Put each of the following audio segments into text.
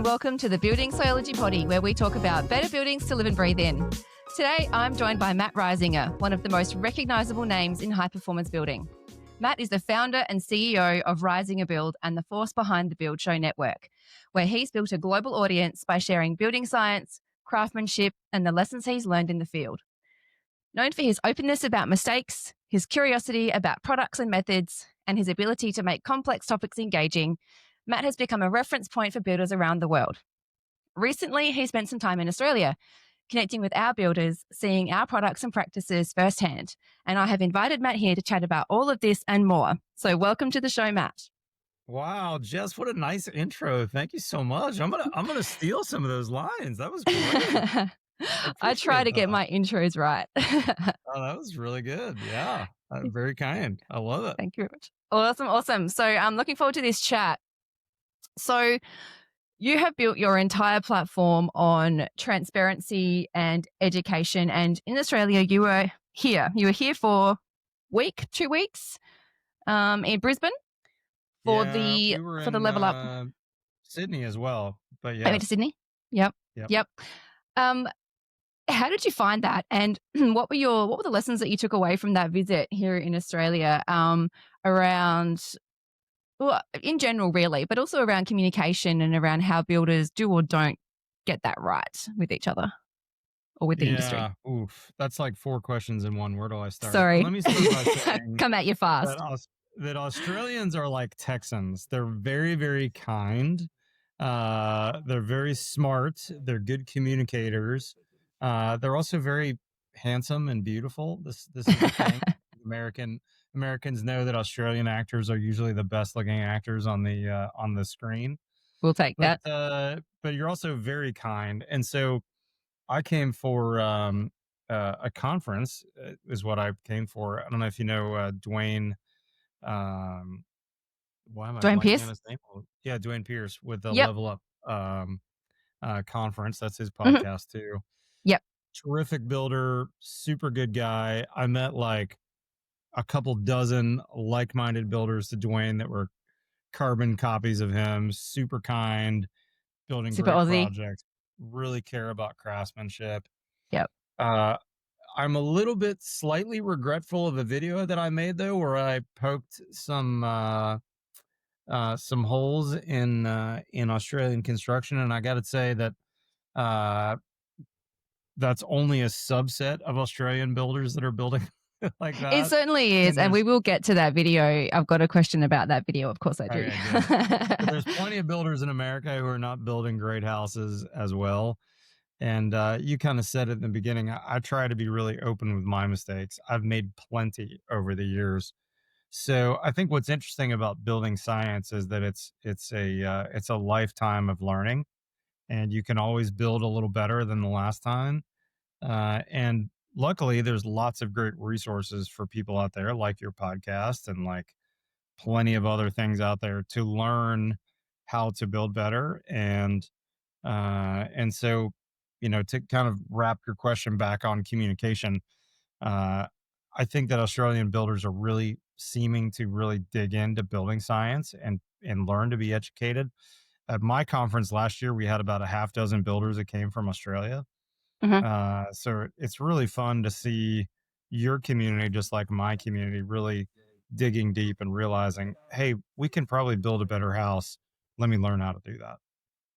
and welcome to the Building Sociology Poddy, where we talk about better buildings to live and breathe in. Today, I'm joined by Matt Reisinger, one of the most recognisable names in high-performance building. Matt is the founder and CEO of Reisinger Build and the force behind the Build Show Network, where he's built a global audience by sharing building science, craftsmanship, and the lessons he's learned in the field. Known for his openness about mistakes, his curiosity about products and methods, and his ability to make complex topics engaging, Matt has become a reference point for builders around the world. Recently, he spent some time in Australia, connecting with our builders, seeing our products and practices firsthand. And I have invited Matt here to chat about all of this and more. So welcome to the show, Matt. Wow, Jess, what a nice intro. Thank you so much. I'm gonna steal some of those lines. That was great. I try to get my intros right. Oh, that was really good. Yeah, very kind. I love it. Thank you very much. Awesome. So I'm looking forward to this chat. So you have built your entire platform on transparency and education. And in Australia, you were here. You were here for 2 weeks in Brisbane for the Level Up. Sydney as well, but yeah. I went to Sydney. Yep. How did you find that? And what were the lessons that you took away from that visit here in Australia around, well, in general, really, but also around communication and around how builders do or don't get that right with each other or with the industry? Oof. That's like 4 questions in one. Where do I start? Sorry. Let me start by saying come at you fast. That Australians are like Texans. They're very, very kind. They're very smart. They're good communicators. They're also very handsome and beautiful. This is the thing. Americans know that Australian actors are usually the best looking actors on the screen. We'll take that. But you're also very kind. And so I came for a conference is what I came for. I don't know if you know Dwayne. Why am I Dwayne blanking Pierce? on his name? Yeah, Dwayne Pierce with the Yep. Level Up conference. That's his podcast too. Yep. Terrific builder, super good guy. I met like a couple dozen like-minded builders to Dwayne that were carbon copies of him, super kind, building Super great Aussie. projects, really care about craftsmanship. Yep. I'm a little bit slightly regretful of a video that I made though, where I poked some holes in Australian construction, and I got to say that that's only a subset of Australian builders that are building like that. It certainly is, and we will get to that video. I've got a question about that video. Of course I do. Okay, but there's plenty of builders in America who are not building great houses as well. And you kind of said it in the beginning. I try to be really open with my mistakes. I've made plenty over the years. So I think what's interesting about building science is that it's a lifetime of learning, and you can always build a little better than the last time. And luckily, there's lots of great resources for people out there, like your podcast and like plenty of other things out there to learn how to build better. And so, to kind of wrap your question back on communication, I think that Australian builders are really seeming to really dig into building science and learn to be educated. At my conference last year, we had about a half dozen builders that came from Australia. So it's really fun to see your community, just like my community, really digging deep and realizing, hey, we can probably build a better house. Let me learn how to do that.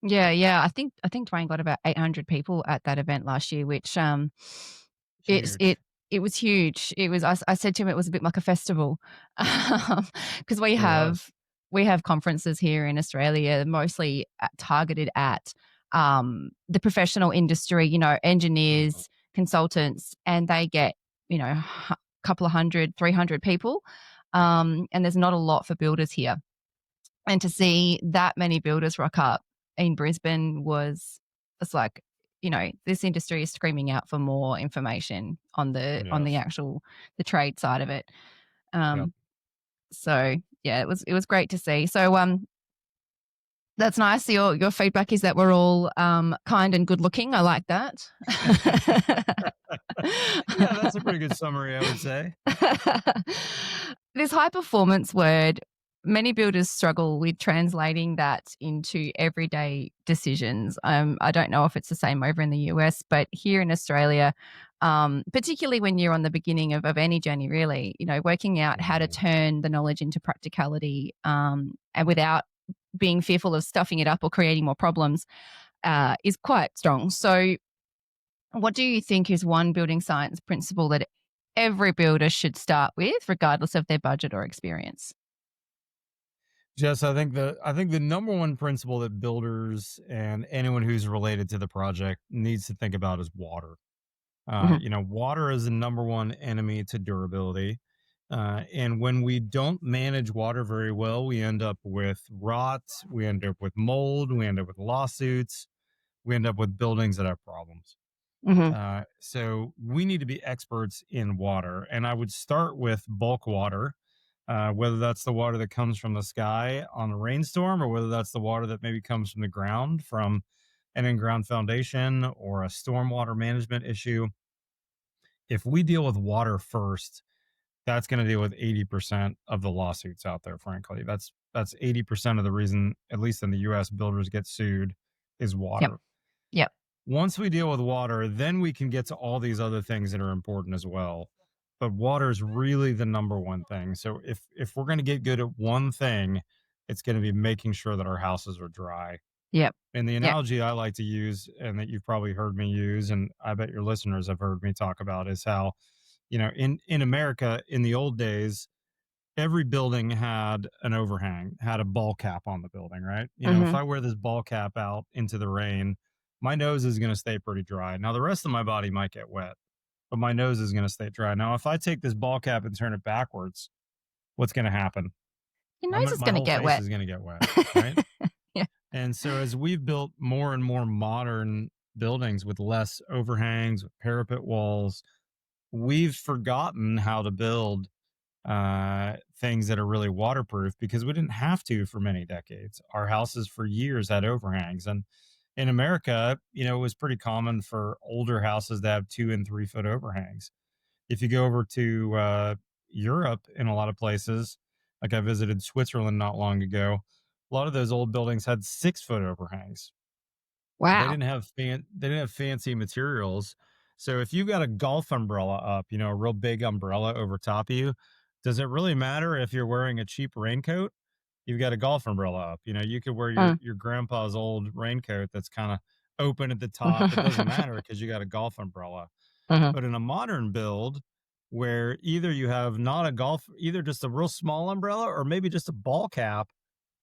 Yeah. I think Dwayne got about 800 people at that event last year, which it was huge. It was. I said to him it was a bit like a festival because we have conferences here in Australia, mostly targeted at the professional industry, engineers, consultants, and they get a couple of 300 people, and there's not a lot for builders here. And to see that many builders rock up in Brisbane it's like, this industry is screaming out for more information on the actual the trade side of it. So yeah, it was great to see. So that's nice. Your feedback is that we're all kind and good looking. I like that. Yeah, that's a pretty good summary, I would say. This high performance word, many builders struggle with translating that into everyday decisions. I don't know if it's the same over in the US, but here in Australia, particularly when you're on the beginning of any journey, really, working out how to Mhm. turn the knowledge into practicality, and without being fearful of stuffing it up or creating more problems, is quite strong. So, what do you think is one building science principle that every builder should start with, regardless of their budget or experience? Jess, I think the number one principle that builders and anyone who's related to the project needs to think about is water. Hmm. Water is the number one enemy to durability. And when we don't manage water very well, we end up with rot, we end up with mold, we end up with lawsuits, we end up with buildings that have problems. Hmm. So we need to be experts in water. And I would start with bulk water, whether that's the water that comes from the sky on a rainstorm, or whether that's the water that maybe comes from the ground from an in ground foundation or a stormwater management issue. If we deal with water first, that's going to deal with 80% of the lawsuits out there, frankly. That's 80% of the reason, at least in the US, builders get sued is Yep. water. Yep. Once we deal with water, then we can get to all these other things that are important as well. But water is really the number one thing. So if we're going to get good at one thing, it's going to be making sure that our houses are dry. Yep. And the Yep. analogy I like to use, and that you've probably heard me use, and I bet your listeners have heard me talk about, is how, in America in the old days, every building had an overhang, had a ball cap on the building, right? If Hmm. I wear this ball cap out into the rain, my nose is going to stay pretty dry. Now, the rest of my body might get wet, but my nose is going to stay dry. Now, if I take this ball cap and turn it backwards, what's going to happen? Your My, nose is my going to whole get face wet. is going to get wet, right? Yeah. And so, as we've built more and more modern buildings with less overhangs, with parapet walls, we've forgotten how to build things that are really waterproof because we didn't have to for many decades. Our houses for years had overhangs. And in America, it was pretty common for older houses to have 2 and 3 foot overhangs. If you go over to Europe, in a lot of places, like I visited Switzerland not long ago, a lot of those old buildings had 6 foot overhangs. Wow. They didn't have fancy materials. So if you got a golf umbrella up, a real big umbrella over top of you, does it really matter if you're wearing a cheap raincoat? You've got a golf umbrella up. You could wear your Mm. your grandpa's old raincoat that's kind of open at the top. It doesn't matter because you got a golf umbrella. Hmm. But in a modern build, where either you have not a golf, either just a real small umbrella or maybe just a ball cap,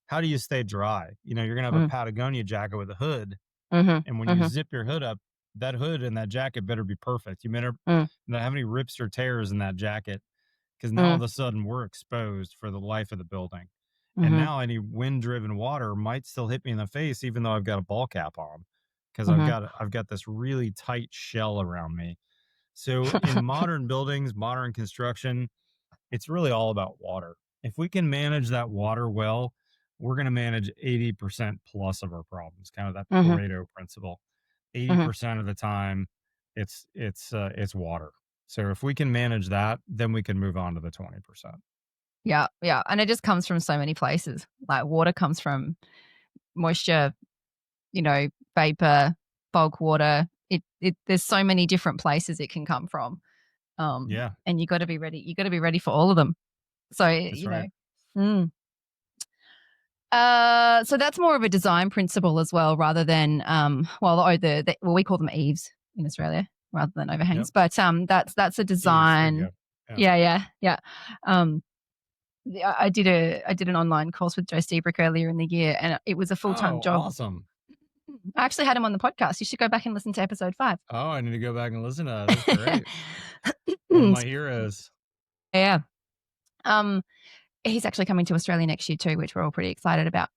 how do you stay dry? You're gonna have a Hmm. Patagonia jacket with a hood, Hmm. and when you Hmm. zip your hood up, that hood and that jacket better be perfect. You better not have any rips or tears in that jacket, because now all of Hmm. a sudden we're exposed for the life of the building. And Hmm. now any wind driven water might still hit me in the face, even though I've got a ball cap on, because I've Hmm. got I've got this really tight shell around me. So in modern buildings, modern construction, it's really all about water. If we can manage that water well, we're going to manage 80% plus of our problems, kind of that Hmm. Pareto principle. Hmm. 80% of the time it's water. So if we can manage that, then we can move on to the 20%. Yeah. Yeah. And it just comes from so many places. Like water comes from moisture, vapor, bulk water. There's so many different places it can come from. Yeah, And you got to be ready. You got to be ready for all of them. So, that's right. Mm. So that's more of a design principle as well, rather than we call them eaves in Australia rather than Yep. overhangs. But that's a Eaves, there you design. go. Yeah. Yeah, yeah, yeah. Um, I did an online course with Joe Stebrick earlier in the year, and it was a full time Oh, job. awesome. I actually had him on the podcast. You should go back and listen to episode 5. Oh, I need to go back and listen to that. That's great. One of Yeah, my heroes. yeah. Um, he's actually coming to Australia next year too, which we're all pretty excited about.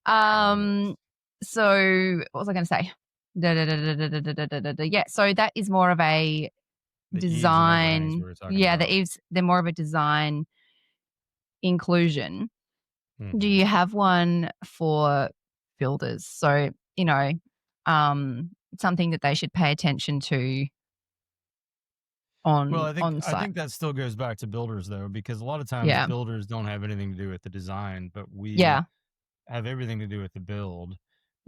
Fabulous. Um, so what was I going to say? Yeah, so that is more of a The eaves and overhangs we design. were talking Yeah, the about. eaves, they're more of a design inclusion. Do Hmm. you have one for builders? So, something that they should pay attention to. Well, on I site. think that still goes back to builders though, because a lot of times Yeah. builders don't have anything to do with the design, but we Yeah. have everything to do with the build.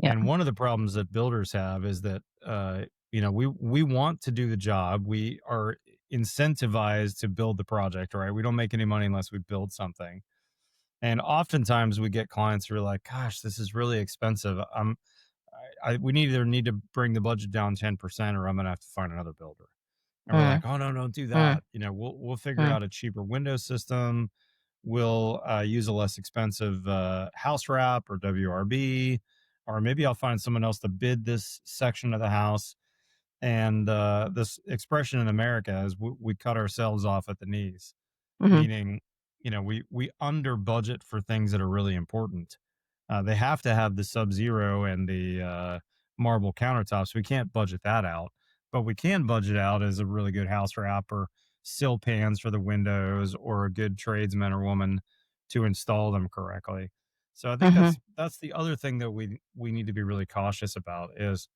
Yeah. And one of the problems that builders have is that we want to do the job. We are incentivized to build the project, right? We don't make any money unless we build something. And oftentimes we get clients who are like, "Gosh, this is really expensive. We either need to bring the budget down 10%, or I'm going to have to find another builder." And we're Mm, like, "Oh no, don't do mm, that. We'll figure mm, out a cheaper window system. We'll use a less expensive house wrap or WRB, or maybe I'll find someone else to bid this section of the house." And this expression in America is we cut ourselves off at the knees, mhm, meaning, we under budget for things that are really important. They have to have the Sub Zero and the marble countertops. We can't budget that out, but we can budget out as a really good house wrap or sill pans for the windows or a good tradesman or woman to install them correctly. So I think mhm, that's the other thing that we need to be really cautious about is,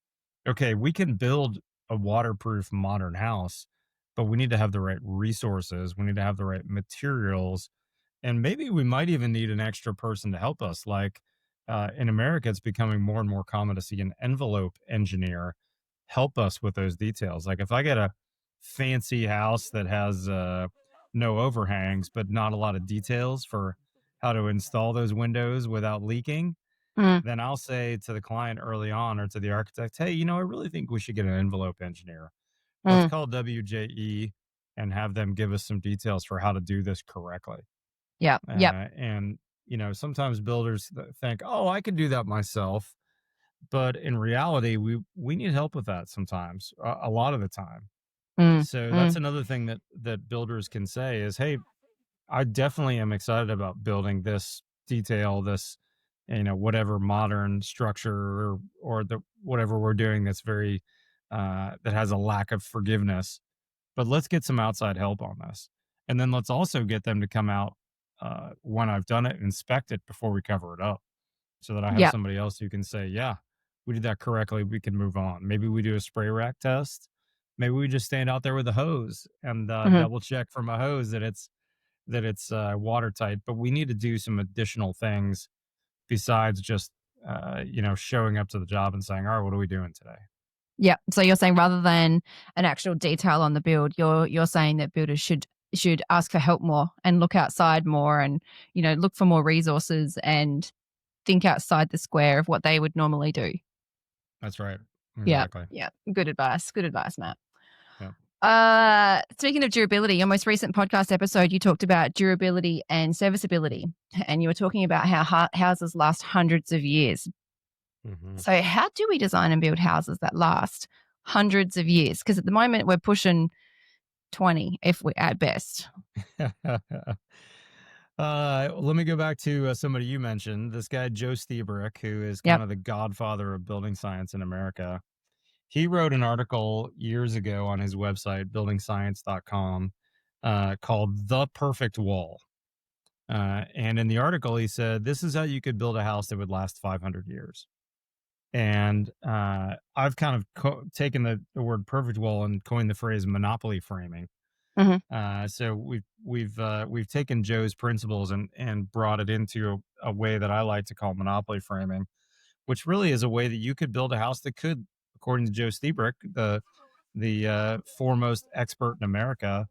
okay, we can build a waterproof modern house, but we need to have the right resources. We need to have the right materials. And maybe we might even need an extra person to help us. Like in America, it's becoming more and more common to see an envelope engineer help us with those details. Like if I get a fancy house that has no overhangs, but not a lot of details for how to install those windows without leaking, mm, then I'll say to the client early on or to the architect, "Hey, I really think we should get an envelope engineer. Let's mm. call WJE and have them give us some details for how to do this correctly." Yep, yep. And sometimes builders think, "Oh, I can do that myself," but in reality, we need help with that sometimes, a lot of the time. Mm, So that's mm, another ththing that builders can say is, "Hey, I definitely am excited about building this detail, this, whatever modern structure or the whatever we're doing that's very that has a lack of forgiveness. But let's get some outside help on this, and then let's also get them to come out when I've done it, inspect it before we cover it up, so that I have yep. somebody else who can say, yeah, we did that correctly. We can move on. Maybe we do a spray rack test. Maybe we just stand out there with a hose and Mhm. double check from a hose that it's watertight, but we need to do some additional things besides just showing up to the job and saying, "All right, what are we doing today?" Yep. So you're saying rather than an actual detail on the build, you're saying that builders should ask for help more and look outside more and, look for more resources and think outside the square of what they would normally do. That's right. Yeah. Exactly. Yeah. Good advice. Good advice, Matt. Yeah. Speaking of durability, your most recent podcast episode, you talked about durability and serviceability, and you were talking about how houses last hundreds of years. Hmm. So, how do we design and build houses that last hundreds of years? Because at the moment, we're pushing 20, if we at best. Let me go back to somebody you mentioned, this guy, Joe Stiebrick, who is kind Yep. of the godfather of building science in America. He wrote an article years ago on his website, buildingscience.com, called The Perfect Wall. And in the article, he said, this is how you could build a house that would last 500 years. And I've kind of taken the word perfect wall and coined the phrase monopoly framing. Hmm. So we've taken Joe's principles and brought it into a way that I like to call monopoly framing, which really is a way that you could build a house that could, according to Joe Stiebrick, the foremost expert in America,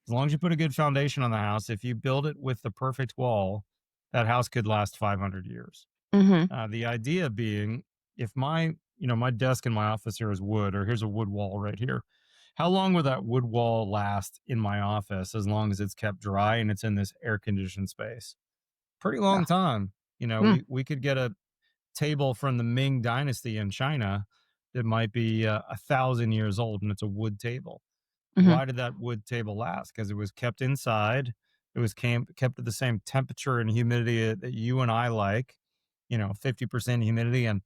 as long as you put a good foundation on the house, if you build it with the perfect wall, that house could last 500 years. Hmm. The idea being, if my desk in my office here is wood, or here's a wood wall right here. How long will that wood wall last in my office as long as it's kept dry and it's in this air conditioned space? Pretty long Yeah. time. Mm, We could get a table from the Ming Dynasty in China that might be 1,000 years old, and it's a wood table. hmm. Why did that wood table last? Because it was kept inside. It was kept at the same temperature and humidity that you and I like, 50% humidity and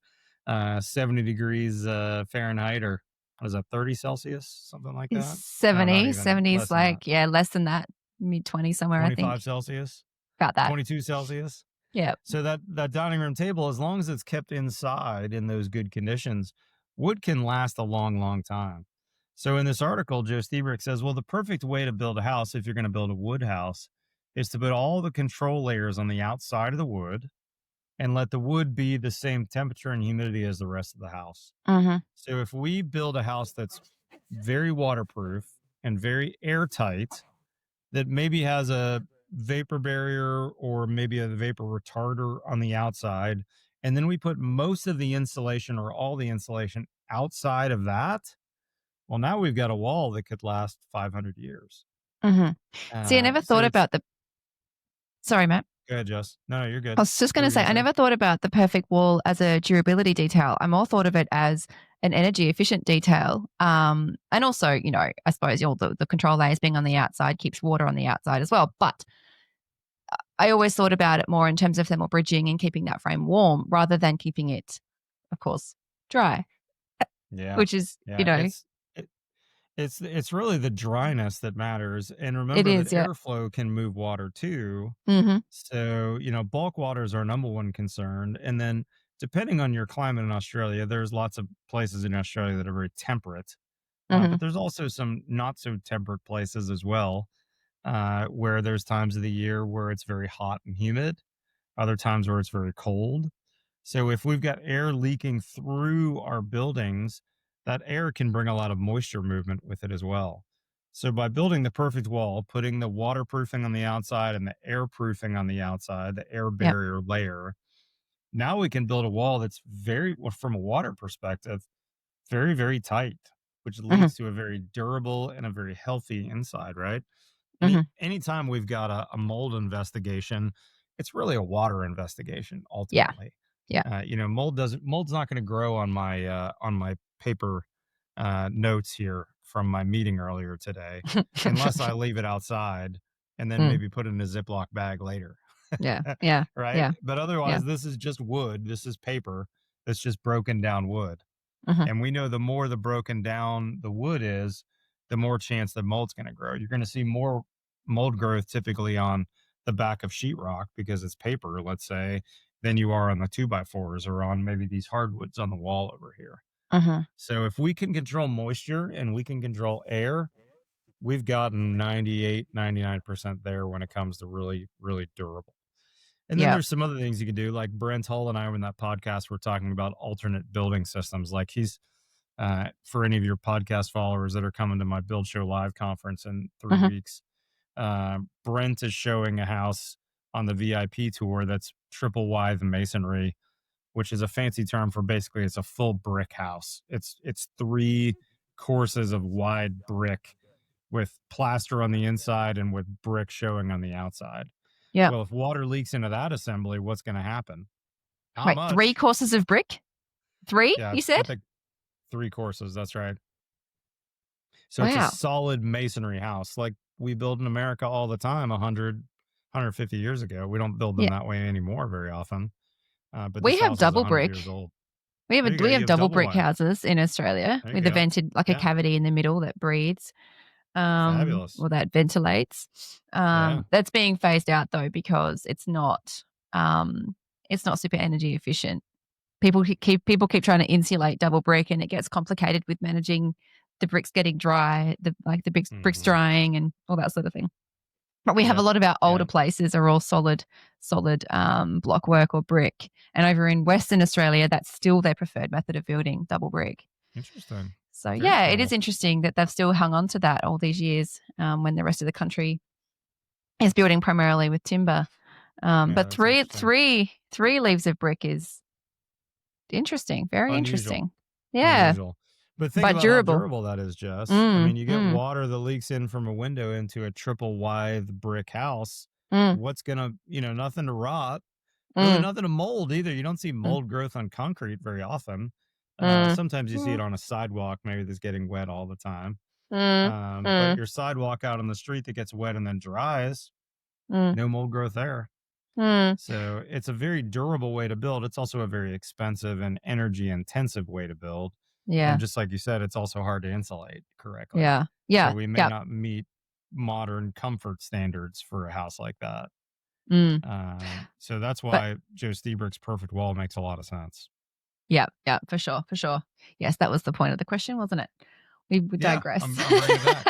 70 degrees Fahrenheit, or what is that, 30 Celsius, something like Is that? No, not 70, even, 70 is less than that. like, yeah, less than that, mid 20 somewhere, I think. 25 Celsius, About that. 22 Celsius. Yeah. So that dining room table, as long as it's kept inside in those good conditions, wood can last a long, long time. So in this article, Joe Stiebrick says, well, the perfect way to build a house, if you're going to build a wood house, is to put all the control layers on the outside of the wood and let the wood be the same temperature and humidity as the rest of the house. Mhm. So if we build a house that's very waterproof and very airtight, that maybe has a vapor barrier or maybe a vapor retarder on the outside, and then we put most of the insulation or all the insulation outside of that, well, now we've got a wall that could last 500 years. Mhm. See, I never So thought it's about the Sorry, Matt. go ahead, Jess. No, you're I good. was just What gonna were you say, gonna I say? never thought about the perfect wall as a durability detail. I more thought of it as an energy efficient detail. And also, I suppose all the control layers being on the outside keeps water on the outside as well. But I always thought about it more in terms of thermal bridging and keeping that frame warm rather than keeping it, of course, dry, Yeah, which is, yeah. It, it's really the dryness that matters, and it remember that is, yeah. airflow can move water too. Mhm. So bulk water is our number one concern, and then depending on your climate in Australia, there's lots of places in Australia that are very temperate, but Mhm. there's also some not so temperate places as well, where there's times of the year where it's very hot and humid, other times where it's very cold. So if we've got air leaking through our buildings, that air can bring a lot of moisture movement with it as well. So by building the perfect wall, putting the waterproofing on the outside and the airproofing on the outside, the air Yep. barrier layer, now we can build a wall that's very, well, from a water perspective, very, very tight, which Mhm. leads to a very durable and a very healthy inside, right? Mhm. Anytime we've got a mold investigation, it's really a water investigation Yeah. ultimately. Yeah. Mold's not going to grow on my paper notes here from my meeting earlier today, unless I leave it outside and then Mm. maybe put it in a Ziploc bag later. Yeah. Yeah. Right? Yeah. But Yeah. otherwise, this is just wood. This is paper that's just broken down wood. Mhm. And we know the more the broken down the wood is, the more chance that mold's going to grow. You're going to see more mold growth typically on the back of sheetrock because it's paper, let's say, than you are on the 2x4s or on maybe these hardwoods on the wall over here. Mhm. So if we can control moisture and we can control air, we've gotten 98, 99% there when it comes to really, really durable. And then Yep. there's some other things you can do. Like Brent Hull and I were in that podcast, we're talking about alternate building systems. Like for any of your podcast followers that are coming to my Build Show Live conference in 3 Mhm. weeks, Brent is showing a house on the VIP tour that's triple wide masonry, which is a fancy term for basically it's a full brick house. It's three courses of wide brick with plaster on the inside and with brick showing on the outside. Yep. Well, if water leaks into that assembly, what's going to happen? Not Wait, 3 much. courses of brick? 3, Yeah, you I said? think three courses. That's right. So it's a Wow. solid masonry house like we build in America all the time 150 years ago. We don't build them Yeah. that way anymore very often. But We this have house is double 100 brick. years old. We have There a you go. we You have have double double brick wide. houses in Australia There you with a go. vented like a Yeah. cavity in the middle that breathes, Fabulous. or that ventilates. Yeah. That's being phased out though because um, it's not super energy efficient. People keep trying to insulate double brick, and it gets complicated with managing the bricks getting dry, the bricks Hmm. drying and all that sort of thing. But we have a Yep. lot of our older Yeah. places are all solid block work or brick. And over in Western Australia, that's still their preferred method of building, double brick. Interesting. So Very yeah, it is cool. interesting that they've still hung on to that all these years, when the rest of the country is building primarily with timber. Yeah, But that's three, interesting. three, three leaves of brick is interesting, very Unusual. interesting. Yeah, Unusual. But think but about how durable. durable that is, Jess. I Mm, mean, you get mm, water that leaks in from a window into a triple wide brick house. mm, What's gonna, nothing to rot, really mm, nothing to mold either. You don't see mm, mold growth on concrete very often. mm, Sometimes you see it mm, on a sidewalk, maybe that's getting wet all the time. mm, But mm, your sidewalk out on the street that gets wet and then dries, mm, no mold growth there. mm. So it's a very durable way to build. It's also a very expensive and energy intensive way to build. And Yeah. just like you said, it's also hard to insulate correctly. Yeah. So Yeah. we may Yep. not meet modern comfort standards for a house like that. Mm. So that's But why Joe Stiebrick's perfect wall makes a lot of sense. yeah, yeah, for sure, for sure. Yes, that was the point of the question, wasn't it? We Yeah, digress. I'm bringing it back.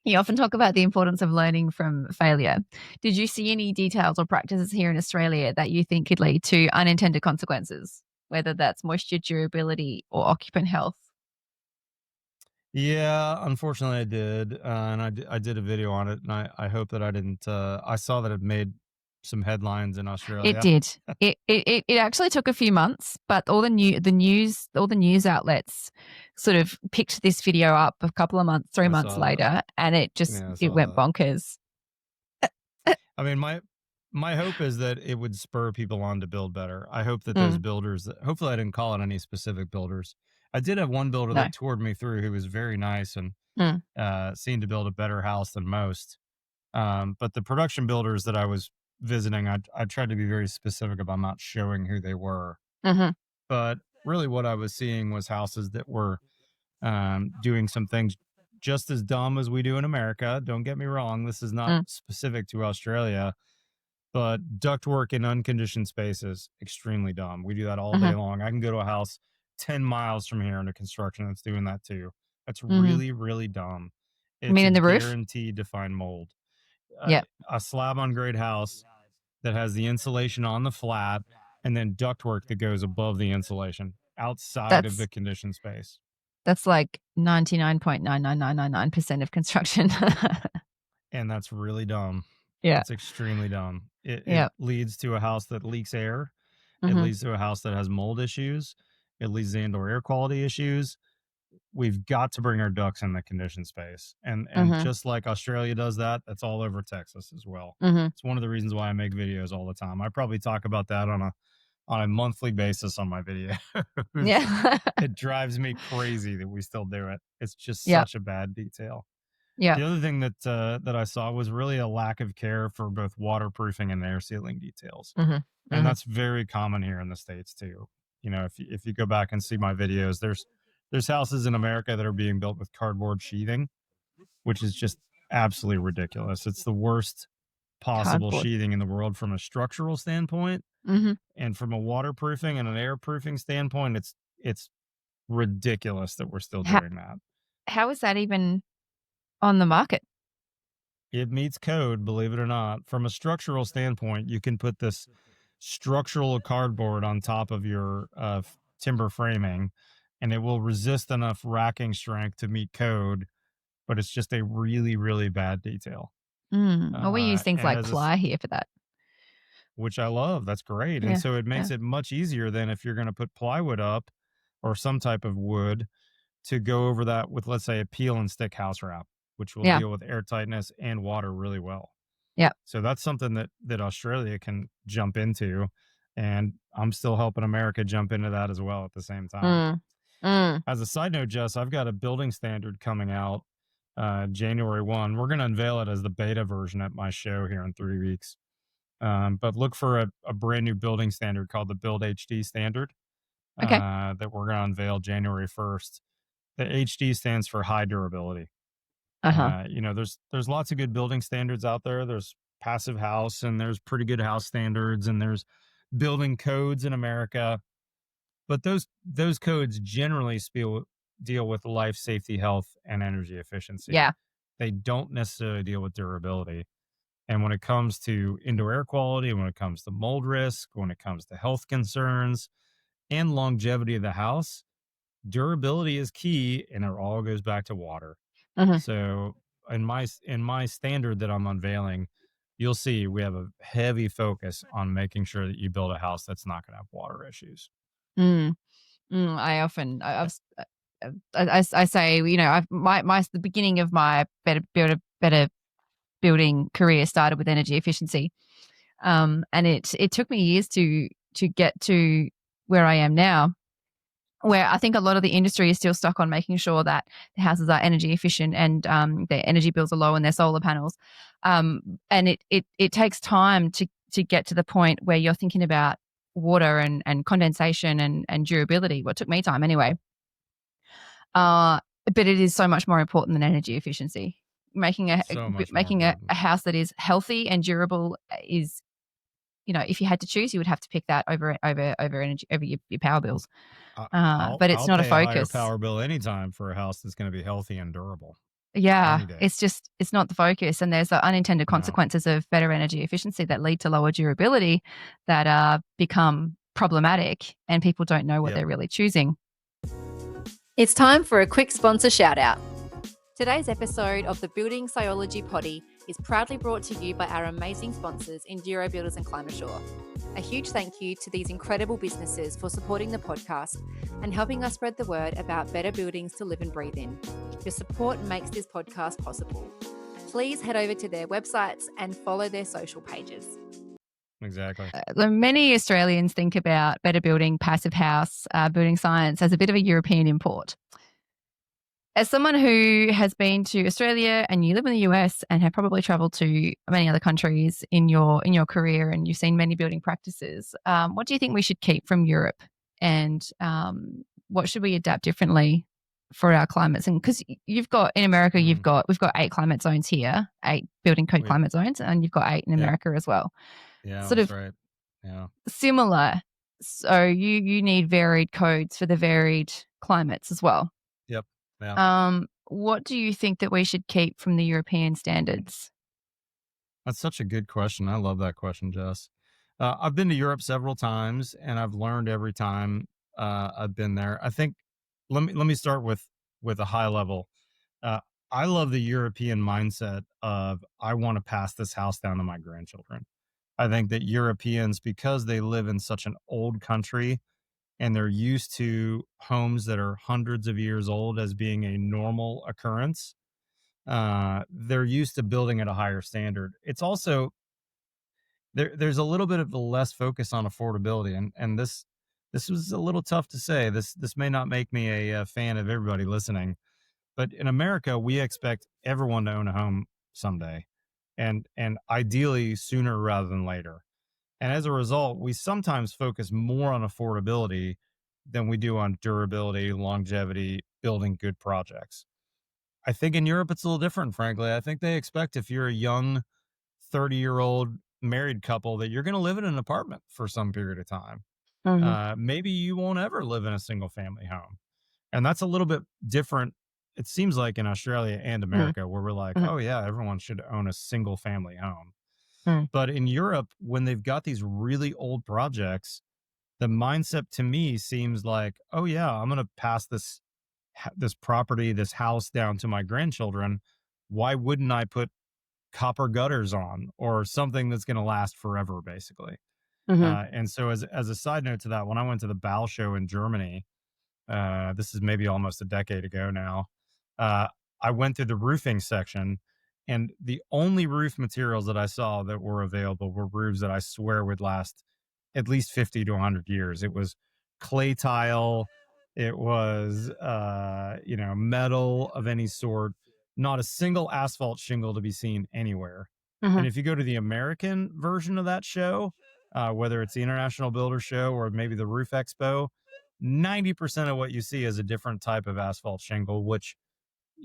You often talk about the importance of learning from failure. Did you see any details or practices here in Australia that you think could lead to unintended consequences, whether that's moisture durability or occupant health? Yeah, unfortunately, I did, and I did a video on it, and I hope that I didn't. I saw that it made some headlines in It Australia. did. It actually took a few months, but all the news outlets sort of picked this video up a couple of months, 3 I months saw that. later, and Yeah, I it saw went that. bonkers. I mean, my hope is that it would spur people on to build better. I hope that those Mm, builders that hopefully I didn't call it any specific builders. I did have one builder no. that toured me through who was very nice and Mm, seemed to build a better house than most. But the production builders that I was visiting, I tried to be very specific about not showing who they were. mhm, But really, what I was seeing was houses that were doing some things just as dumb as we do in America. Don't get me wrong; this is not mm, specific to Australia, but ductwork in unconditioned spaces extremely dumb. We do that all day mhm, long. I can go to a house 10 miles from here into construction that's doing that too. That's mhm. really, really dumb. You mean It's a in the roof? guaranteed to find mold. Yeah, A slab on grade house that has the insulation on the flat and then ductwork that goes above the insulation outside of that's the conditioned space. that's like 99.99999% of construction. And that's really dumb. Yeah, It's extremely dumb. It yeah, leads to a house that leaks air. It mhm, leads to a house that has mold issues. It leads to indoor air quality issues. We've got to bring our ducks in the conditioned space. And mhm, just like Australia does that, that's all over Texas as well. mhm. It's one of the reasons why I make videos all the time. I probably talk about that on a monthly basis on my videos. Yeah. It drives me crazy that we still do it. It's just Yeah, such a bad detail. yeah, The other thing that I saw was really a lack of care for both waterproofing and air sealing details, mhm, and mhm. that's very common here in the states too. You know, if you go back and see my videos, there's houses in America that are being built with cardboard sheathing, which is just absolutely ridiculous. It's the worst possible Cardboard. sheathing in the world from a structural standpoint, Mhm. and from a waterproofing and an airproofing standpoint, it's ridiculous that we're still How doing that. how is that even on the market? It meets code, believe it or not. From a structural standpoint, you can put this structural cardboard on top of your timber framing, and it will resist enough racking strength to meet code, but it's just a really, really bad detail. Well, we use things And like as a s ply here for that. which I love, that's great, and Yeah, so it yeah, makes it much easier than if you're gonna put plywood up or some type of wood to go over that with, let's say, a peel and stick house wrap, which will yeah, deal with air tightness and water really well. yeah. So that's something that Australia can jump into, and I'm still helping America jump into that as well at the same time. Mm, mm. As a side note, Jess, I've got a building standard coming out January 1. We're going to unveil it as the beta version at my show here in 3 weeks. But look for a brand new building standard called the Build HD standard Okay. that we're going to unveil January 1st. The HD stands for high durability. Uh-huh. You know, there's lots of good building standards out there. There's passive house, and there's pretty good house standards, and there's building codes in America. But those codes generally deal with life safety, health, and energy efficiency. Yeah. They don't necessarily deal with durability. And when it comes to indoor air quality, when it comes to mold risk, when it comes to health concerns and longevity of the house, durability is key, and it all goes back to water. Mhm. So in my standard that I'm unveiling, you'll see we have a heavy focus on making sure that you build a house that's not going to have water issues. Mm, I often I've s I say, I've my the beginning of my better building career started with energy efficiency. And it took me years to get to where I am now, where I think a lot of the industry is still stuck on making sure that the houses are energy efficient and their energy bills are low and their solar panels. And it takes time to get to the point where you're thinking about water and condensation and durability. Well, it took me time anyway. But it is so much more important than energy efficiency. Making So much more important. a house that is healthy and durable is if you had to choose, you would have to pick that over energy, over your power bills. But it's I'll not a pay a higher focus. power bill anytime for a house that's going to be healthy and durable Yeah, any day. it's not the focus, and there's the unintended No. consequences of better energy efficiency that lead to lower durability that become problematic, and people don't know what Yep. they're really choosing. It's time for a quick sponsor shout out. Today's episode of the Building Sciology Poddy is proudly brought to you by our amazing sponsors, Enduro Builders and Climasure. A huge thank you to these incredible businesses for supporting the podcast and helping us spread the word about better buildings to live and breathe in. Your support makes this podcast possible. Please head over to their websites and follow their social pages. Exactly. Many Australians think about better building, passive house, building science as a bit of a European import. As someone who has been to Australia and you live in the US and have probably traveled to many other countries in your career, and you've seen many building practices, what do you think we should keep from Europe, and what should we adapt differently for our climates? And because you've got in America, we've got 8 climate zones here, 8 building code climate zones, and you've got 8 in America as well. Yeah, Sort that's of right. Yeah. similar. So you need varied codes for the varied climates as well. Yep. Yeah. What do you think that we should keep from the European standards? That's such a good question. I love that question, Jess. I've been to Europe several times, and I've learned every time I've been there. I think let me start with a high level. Uh, I love the European mindset of I want to pass this house down to my grandchildren. I think that Europeans, because they live in such an old country and they're used to homes that are hundreds of years old as being a normal occurrence, they're used to building at a higher standard. It's also there's a little bit of a less focus on affordability, and this was a little tough to say. This may not make me a fan of everybody listening, but in America, we expect everyone to own a home someday, and ideally sooner rather than later. And as a result, we sometimes focus more on affordability than we do on durability, longevity, building good projects. I think in Europe it's a little different, frankly. I think they expect if you're a young 30-year-old married couple that you're going to live in an apartment for some period of time. Mm-hmm. Maybe you won't ever live in a single family home. And that's a little bit different. It seems like in Australia and America, where we're like, Mm-hmm. oh, yeah, everyone should own a single family home. Mm-hmm. But in Europe, when they've got these really old projects, the mindset to me seems like, oh, yeah, I'm going to pass this property, this house down to my grandchildren. Why wouldn't I put copper gutters on or something that's going to last forever, basically? Mm-hmm. And so, as a side note to that, when I went to the Bau show in Germany, this is maybe almost a decade ago now. Uh, I went through the roofing section, and the only roof materials that I saw that were available were roofs that I swear would last at least 50 to 100 years. It was clay tile, it was, metal of any sort, not a single asphalt shingle to be seen anywhere. Mm-hmm. And if you go to the American version of that show, whether it's the International Builder Show or maybe the Roof Expo, 90% of what you see is a different type of asphalt shingle, which,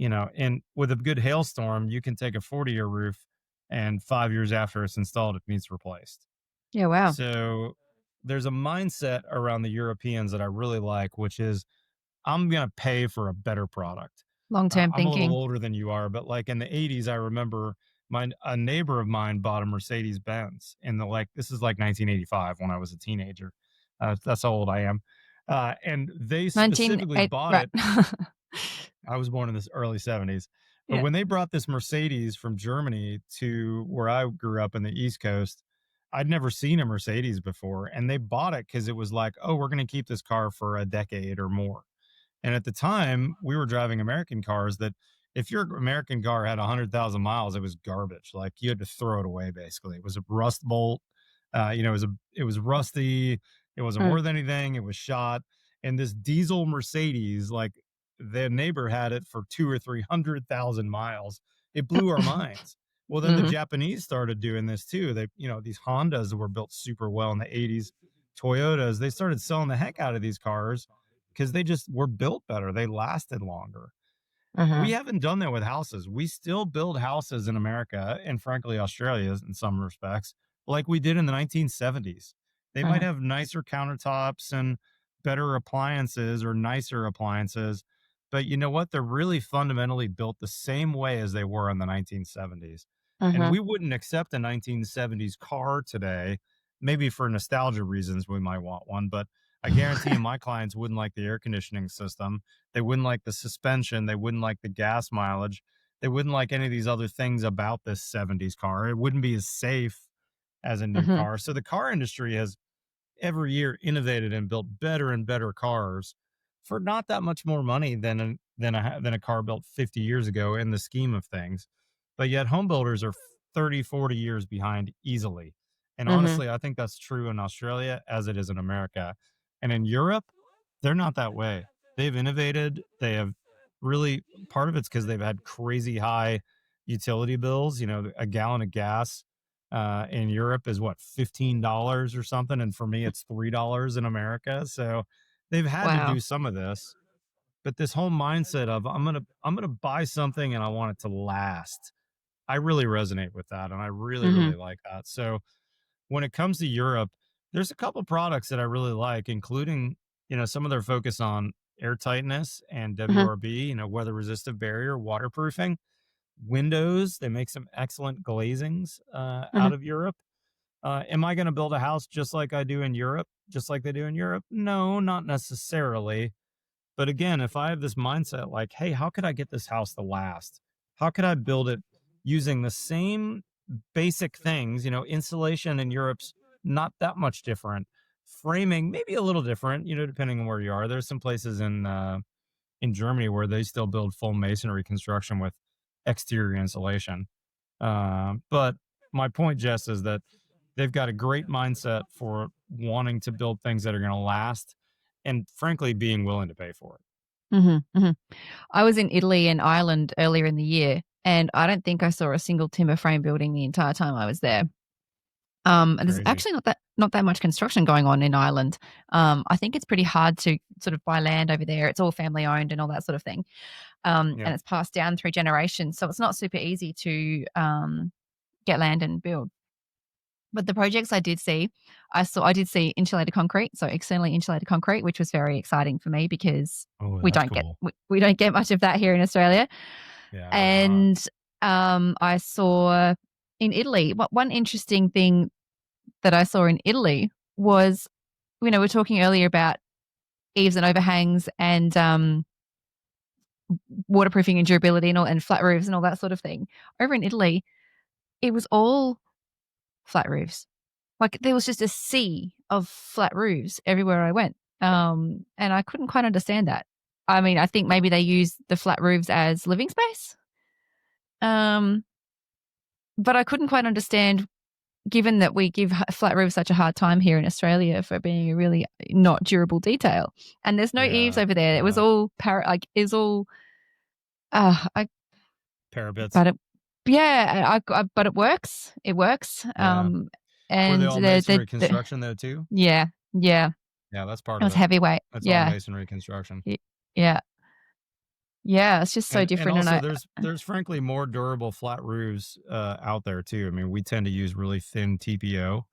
and with a good hailstorm, you can take a 40-year roof and 5 years after it's installed, it needs replaced. Yeah. Wow. So there's a mindset around the Europeans that I really like, which is I'm going to pay for a better product. Long-term I'm a little thinking. older than you are, but like in the 80s, I remember a neighbor of mine bought a Mercedes Benz in this is like 1985 when I was a teenager. That's how old I am. And they specifically 1908. bought Right. it. I was born in the early 70s. But Yeah. when they brought this Mercedes from Germany to where I grew up in the East Coast, I'd never seen a Mercedes before. And they bought it because it was like, oh, we're going to keep this car for a decade or more. And at the time, we were driving American cars that if your American car had 100,000 miles, it was garbage. Like you had to throw it away, basically. It was a rust bolt. It was rusty. It wasn't Mm. worth anything. It was shot. And this diesel Mercedes, like the neighbor had it for 200,000 or 300,000 miles. It blew our minds. Well, then the Mm-hmm. Japanese started doing this too. These Hondas that were built super well in the 80s, Toyotas, they started selling the heck out of these cars because they just were built better. They lasted longer. We Mm-hmm. haven't done that with houses. We still build houses in America and frankly Australia in some respects like we did in the 1970s. They might Uh-huh. have nicer countertops and better appliances or nicer appliances, but you know what? They're really fundamentally built the same way as they were in the 1970s. And Uh-huh. we wouldn't accept a 1970s car today. Maybe for nostalgia reasons, we might want one, but I guarantee you my clients wouldn't like the air conditioning system. They wouldn't like the suspension. They wouldn't like the gas mileage. They wouldn't like any of these other things about this 70s car. It wouldn't be as safe as a new Mhm. car. So the car industry has every year innovated and built better and better cars for not that much more money than a car built 50 years ago in the scheme of things. But yet home builders are 30, 40 years behind easily. And Mhm. honestly, I think that's true in Australia as it is in America. And in Europe, they're not that way. They've innovated. They have really part of it's because they've had crazy high utility bills. You know, a gallon of gas in Europe is what, $15 or something, and for me it's $3 in America. So they've had to Wow. do some of this, but this whole mindset of I'm gonna buy something and I want it to last. I really resonate with that, and I really Mhm. really like that. So when it comes to Europe, there's a couple products that I really like, including some of their focus on air tightness and Mhm. WRB, weather resistive barrier, waterproofing. Windows, they make some excellent glazings out Mhm. of Europe. Am I going to build a house just like I do in Europe, just like they do in Europe? No, not necessarily. But again, if I have this mindset like, hey, how could I get this house to last? How could I build it using the same basic things? Insulation in Europe's not that much different. Framing, maybe a little different, depending on where you are. There's some places in Germany where they still build full masonry construction with exterior insulation. But my point, Jess, is that they've got a great mindset for wanting to build things that are going to last and frankly being willing to pay for it. Mhm. Mhm. I was in Italy and Ireland earlier in the year, and I don't think I saw a single timber frame building the entire time I was there. And there's Crazy. actually not that much construction going on in Ireland. I think it's pretty hard to sort of buy land over there. It's all family owned and all that sort of thing. And Yep. it's passed down through generations, so it's not super easy to get land and build. But the projects I did see insulated concrete, so externally insulated concrete, which was very exciting for me because Oh, that's cool. we don't get much of that here in Australia. Yeah, we do not. And I saw in Italy, what one interesting thing that I saw in Italy was, we are talking earlier about eaves and overhangs and waterproofing and durability and flat roofs and all that sort of thing. Over in Italy, it was all flat roofs. Like, there was just a sea of flat roofs everywhere I went, and I couldn't quite understand that. I mean, I think maybe they use the flat roofs as living space, um, but I couldn't quite understand, given that we give flat roofs such a hard time here in Australia for being a really not durable detail, and there's no eaves Yeah. over there. It was all it's all, I Parapets. but it yeah, but it works. It works, Yeah. Were they and all masonry construction though too? yeah, yeah. Yeah, that's part It of was it. heavyweight. That's all Yeah. masonry construction. Y yeah. Yeah, it's just so And different, and also I there's frankly more durable flat roofs out there too. I mean, we tend to use really thin TPO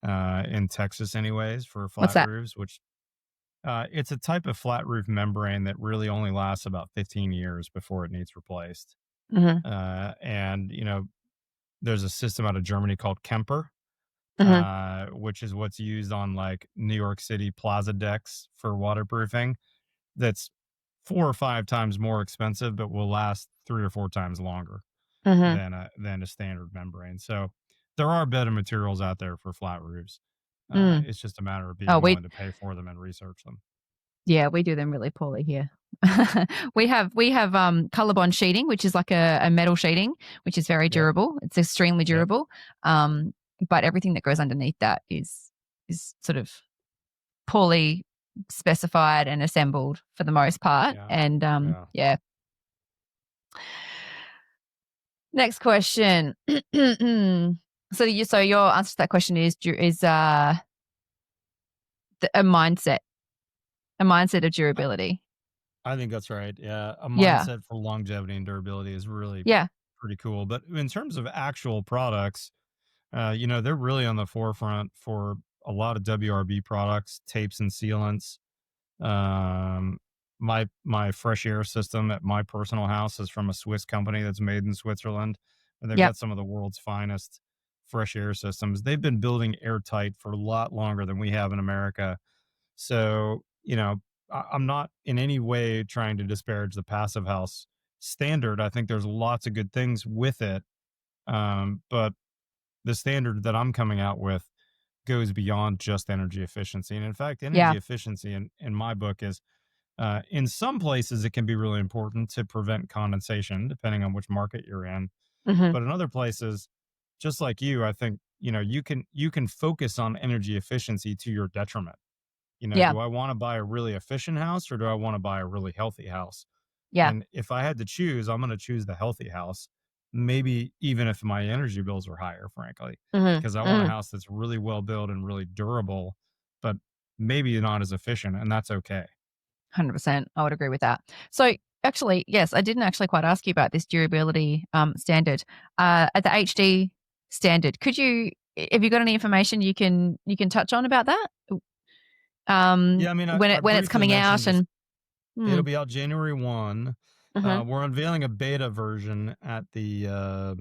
in Texas anyways for what's flat that? roofs, which it's a type of flat roof membrane that really only lasts about 15 years before it needs replaced. Mhm, And there's a system out of Germany called Kemper, mhm, which is what's used on like New York City plaza decks for waterproofing. That's 4 or 5 times more expensive, but will last 3 or 4 times longer mhm, than a standard membrane. So there are better materials out there for flat roofs. mm. It's just a matter of Oh, being willing to pay for them and research them. we do them really poorly here. Colorbond sheeting, which is like a metal sheeting, which is very Yep. durable. It's extremely Yep. durable, um, but everything that goes underneath that is sort of poorly specified and assembled for the most part, Yeah. and, Yeah. yeah. Next question. So your answer to that question is a mindset of I, durability. I think that's right. Yeah. A Yeah. mindset for longevity and durability is really Yeah. pretty cool. But in terms of actual products, They're really on the forefront for a lot of WRB products, tapes and sealants. Um, my fresh air system at my personal house is from a Swiss company that's made in Switzerland, and they've Yep. got some of the world's finest fresh air systems. They've been building airtight for a lot longer than we have in America. So, I'm not in any way trying to disparage the passive house standard. I think there's lots of good things with it. But the standard that I'm coming out with goes beyond just energy efficiency. And in fact, Yeah. energy efficiency in my book is in some places it can be really important to prevent condensation, depending on which market you're in. Hmm. But in other places, just like you, I think you can focus on energy efficiency to your detriment. Yeah. Do I want to buy a really efficient house or do I want to buy a really healthy house? Yeah. And if I had to choose, I'm going to choose the healthy house, maybe even if my energy bills are higher, frankly, Hmm. because I want a Hmm. house that's really well built and really durable, but maybe not as efficient. And that's okay. 100%. I would agree with that. So, actually, yes, I didn't actually quite ask you about this durability standard. At the HD standard, have you got any information you can touch on about that? Yeah, I mean, When I it's briefly coming out mentioned this. and It'll mm, be out January 1. mhm. We're unveiling a beta version at the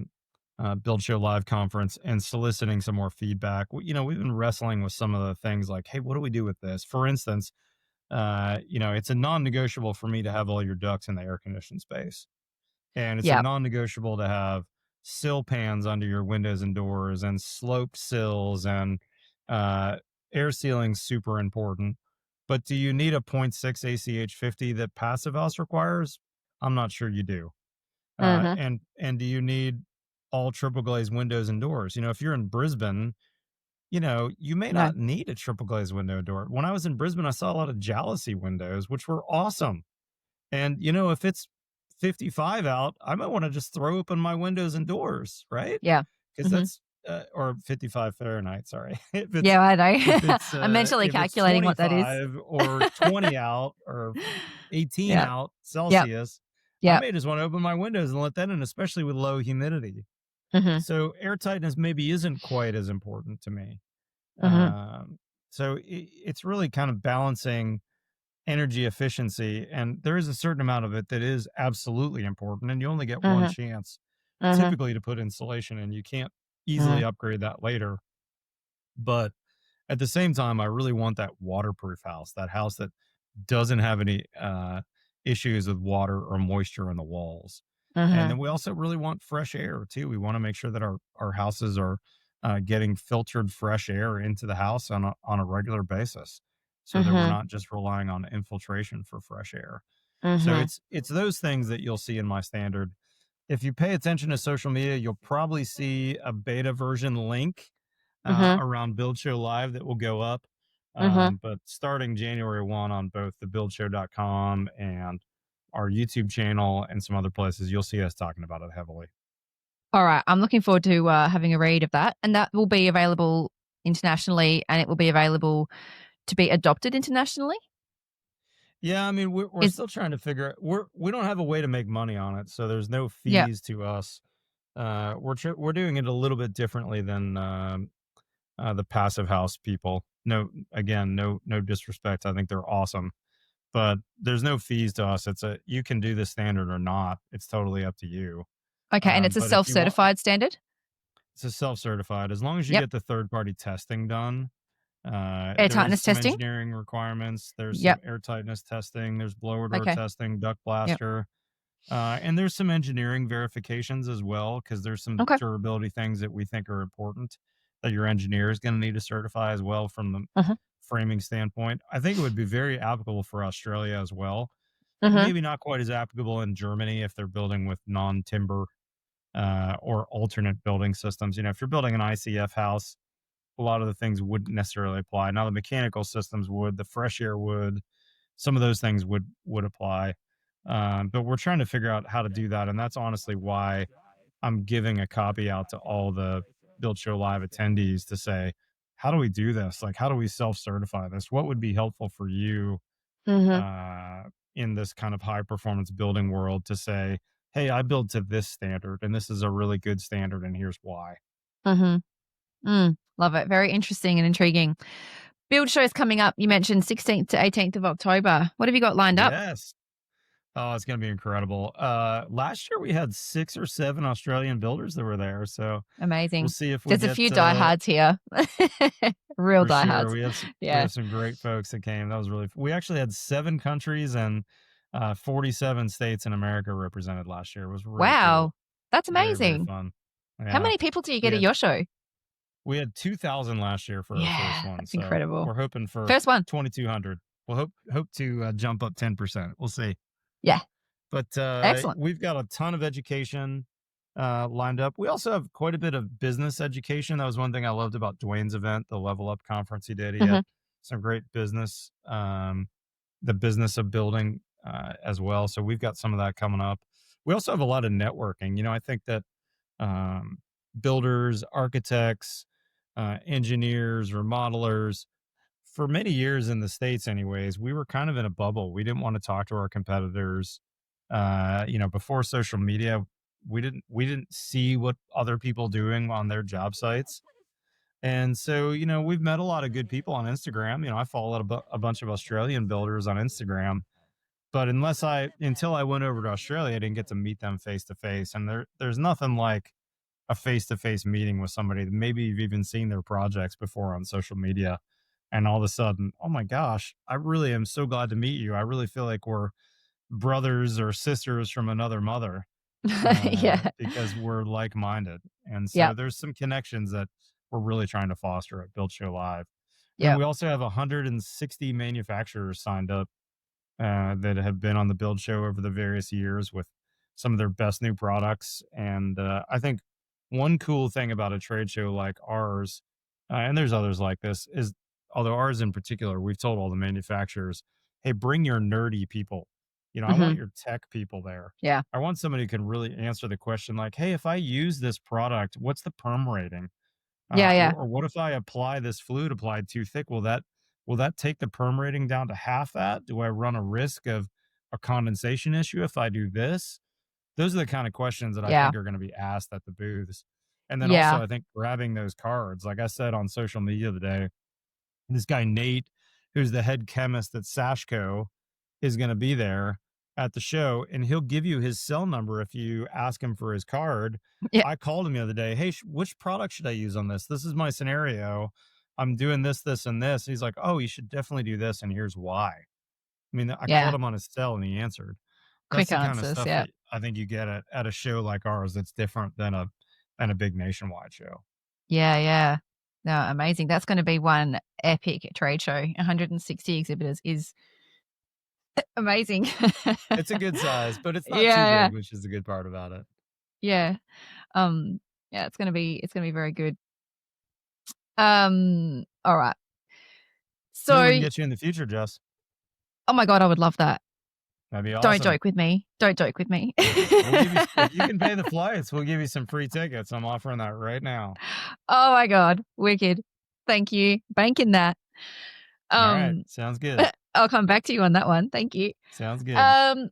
Build Show Live conference and soliciting some more feedback. We've been wrestling with some of the things like, hey, what do we do with this? For instance, it's a non-negotiable for me to have all your ducts in the air conditioned space, and it's a Yeah. non-negotiable to have sill pans under your windows and doors and sloped sills and uh, air sealing super important. But do you need a point 0.6 ACH 50 that Passive House requires? I'm not sure you do. Mhm. And do you need all triple glazed windows and doors? If you're in Brisbane, you may No. not need a triple glazed window and door. When I was in Brisbane, I saw a lot of jalousie windows, which were awesome. And if it's 55 out, I might want to just throw open my windows and doors, right? Yeah. Because Mhm. that's or 55 Fahrenheit, sorry. if it's Yeah, I if know. it's I'm uh mentally if it's calculating what that is. 25 or 20 out or 18 Yeah. out Yep. Celsius, I Yep. may just want to open my windows and let that in, especially with low humidity. Mhm. So air tightness maybe isn't quite as important to me. Mhm. Um, so it's really kind of balancing energy efficiency, and there is a certain amount of it that is absolutely important, and you only get one Mhm. chance Mhm. typically to put insulation in. You can't easily Mhm. upgrade that later. But at the same time, I really want that waterproof house, that house that doesn't have any issues with water or moisture in the walls. And then Mhm. we also really want fresh air too. We want to make sure that our houses are getting filtered fresh air into the house on a regular basis, so that we're Mhm. not just relying on infiltration for fresh air. So Mhm. it's those things that you'll see in my standard. If you pay attention to social media, you'll probably see a beta version link Mhm. around Build Show Live that will go up. Mhm. But starting January 1 on both the buildshow.com and our YouTube channel and some other places, you'll see us talking about it heavily. All right. I'm looking forward to having a read of that, and that will be available internationally, and it will be available to be adopted internationally. Yeah, I mean, we're Is still trying to figure we don't have a way to make money on it, so there's no Yeah. fees to us. We're doing it a little bit differently than the passive house people. No, again, no disrespect. I think they're awesome, but there's no fees to us. You can do the standard or not. It's totally up to you. Okay, and it's a But if you want, self-certified standard. it's a self-certified. As long as you Yep. get the third-party testing done, Air there is tightness some testing. engineering requirements. There's some Yep. air tightness testing. There's blower door Okay. testing, duct Yep. blaster, and there's some engineering verifications as well, because there's some Okay. durability things that we think are important that your engineer is going to need to certify as well from the Mhm. framing standpoint. I think it would be very applicable for Australia as well. Mhm. Maybe not quite as applicable in Germany if they're building with non-timber or alternate building systems. If you're building an ICF house, a lot of the things wouldn't necessarily apply. Now, the mechanical systems would, the fresh air would, some of those things would apply. But we're trying to figure out how to do that, and that's honestly why I'm giving a copy out to all the Build Show Live attendees to say, how do we do this? Like, how do we self certify this? What would be helpful for you Mhm. uh, in this kind of high performance building world to say, hey, I build to this standard, and this is a really good standard, and here's why. Mhm. Love it. Very interesting and intriguing. Build shows coming up. You mentioned 16th to 18th of October. What have you got lined up? Yes. Oh, it's going to be incredible. Last year we had 6 or 7 Australian builders that were there, so we'll Amazing. see if we There's a get few diehards here. Real for sure. diehards. We Yeah. have some great folks that came. That was really we actually had 7 countries and 47 states in America represented last year. It was really cool. Wow. That's Very, very amazing. fun. How Yeah. many people do you We get at had your show? 2,000 last year for our first Yeah, one, that's so incredible. we're hoping for First one. 2,200. We'll hope to jump up 10%. We'll see. Yeah. But Excellent. we've got a ton of education lined up. We also have quite a bit of business education. That was one thing I loved about Dwayne's event, the Level Up conference he did. He Hmm. had some great business, the business of building as well. So we've got some of that coming up. We also have a lot of networking. I think that um, builders, architects, engineers, remodelers, for many years in the States, anyways, we were kind of in a bubble. We didn't want to talk to our competitors. Before social media, we didn't see what other people doing on their job sites. And so, we've met a lot of good people on Instagram. I follow a bunch of Australian builders on Instagram, but until I went over to Australia, I didn't get to meet them face to face. And there's nothing like a face to face meeting with somebody that maybe you've even seen their projects before on social media. And all of a sudden, oh my gosh, I really am so glad to meet you. I really feel like we're brothers or sisters from another mother Yeah. because we're like minded. And so Yep. there's some connections that we're really trying to foster at Build Show Live. And Yep. we also have 160 manufacturers signed up that have been on the Build Show over the various years with some of their best new products. And I think one cool thing about a trade show like ours, and there's others like this, is although ours in particular, we've told all the manufacturers, hey, bring your nerdy people. I want Hmm. your tech people there. Yeah. I want somebody who can really answer the question like, hey, if I use this product, what's the perm rating? Yeah. Yeah. Or what if I apply this fluid applied too thick? Will that take the perm rating down to half that? Do I run a risk of a condensation issue if I do this? Those are the kind of questions that I Yeah. think are going to be asked at the booths. And then also, Yeah. I think grabbing those cards, like I said on social media today, this guy Nate, who's the head chemist at Sashco, is going to be there at the show, and he'll give you his cell number if you ask him for his card. Yeah. I called him the other day. Hey, which product should I use on this? This is my scenario. I'm doing this, this, and this. He's like, oh, you should definitely do this, and here's why. I mean, I called Yeah. him on his cell, and he answered. That's Quick the kind of answers. stuff Yeah. that I think you get at a show like ours that's different than a big nationwide show. Yeah. Yeah. No, amazing. That's going to be one epic trade show. 160 exhibitors is amazing. It's a good size, but it's not too Yeah. big, which is the good part about it. Yeah. Yeah. Yeah, it's gonna be very good. All right. Maybe we can So, get you in the future, Jess. oh my God, I would love that. That'd be Don't awesome. joke with me. Don't joke with me. We'll give you if you can pay the flights, we'll give you some free tickets. I'm offering that right now. Oh my God, wicked. Thank you. Banking that. All right, Um, sounds good. I'll come back to you on that one. Thank you. Sounds good. Um,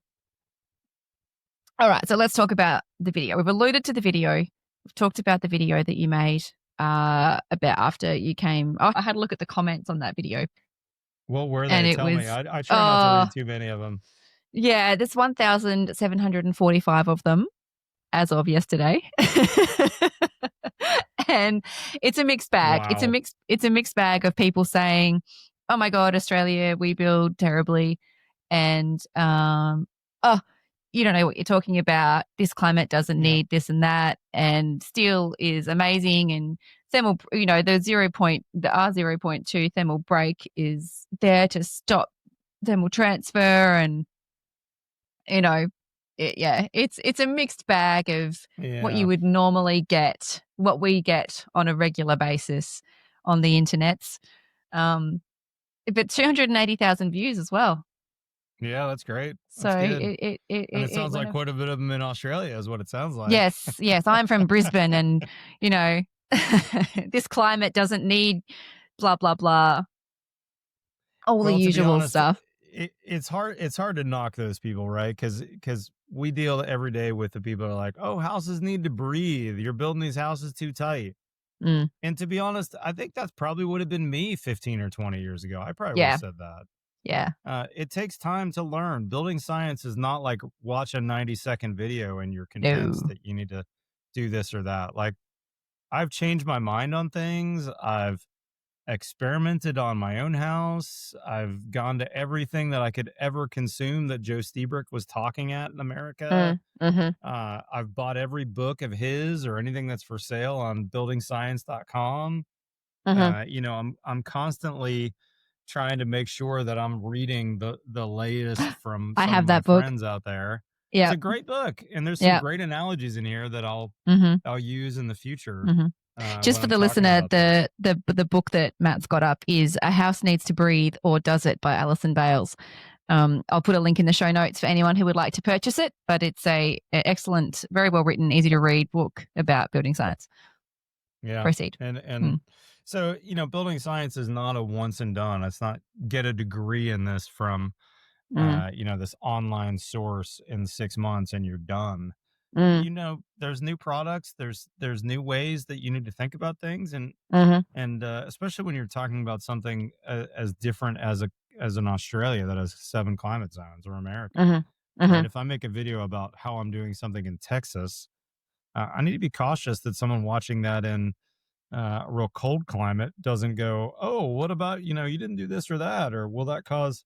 all right, so let's talk about the video. We've alluded to the video. We've talked about the video that you made about after you came. Oh, I had a look at the comments on that video, What were and they? it Tell me. was I try not to read too many of them. yeah, there's 1,745 of them as of yesterday. And it's a mixed bag. Wow. It's a mixed bag of people saying, "Oh my God, Australia, we build terribly," and "Oh, you don't know what you're talking about. This climate doesn't Yep. need this and that, and steel is amazing." And thermal, the R0.2 thermal break is there to stop thermal transfer, and you know, it's a mixed bag of what you Yeah. would normally get, what we get on a regular basis on the internets. Um, but 280,000 views as well. Yeah, that's great. So That's good. And it it sounds went like up. quite a bit of them in Australia is what it sounds like. Yes, yes. I'm from Brisbane, and you know, this climate doesn't need blah blah blah, all the Well, to be usual honest, stuff. it's hard to knock those people, right? Because we deal every day with the people that are like, "Oh, houses need to breathe. You're building these houses too tight." Mm. And to be honest, I think that's probably would have been me 15 or 20 years ago. I probably would have Yeah. said that. Yeah. It takes time to learn. Building science is not like watch a 90-second video and you're convinced No. that you need to do this or that. Like, I've changed my mind on things. I've experimented on my own house. I've gone to everything that I could ever consume that Joe Stiebrick was talking at in America. Mm. Mhm. I've bought every book of his or anything that's for sale on buildingscience.com. Mhm. I'm constantly trying to make sure that I'm reading the latest from I some of have my that book. friends out there. It's a Yep. great book, and there's some Yep. great analogies in here that Mhm. I'll use in the future Mhm. Just when for I'm the talking listener, about this. the book that Matt's got up is "A House Needs to Breathe or Does It" by Alison Bales. I'll put a link in the show notes for anyone who would like to purchase it, but it's a excellent, very well written, easy to read book about building science. Yeah, Proceed. and Mm. so building science is not a once and done. It's not get a degree in this from Mm. this online source in 6 months and you're done. Mm. There's new products, there's new ways that you need to think about things, Mhm. and especially when you're talking about something as different as an Australia that has 7 climate zones, or America, Mhm. right? Mhm. If I make a video about how I'm doing something in Texas, I need to be cautious that someone watching that in a real cold climate doesn't go, oh, what about, you didn't do this or that, or will that cause,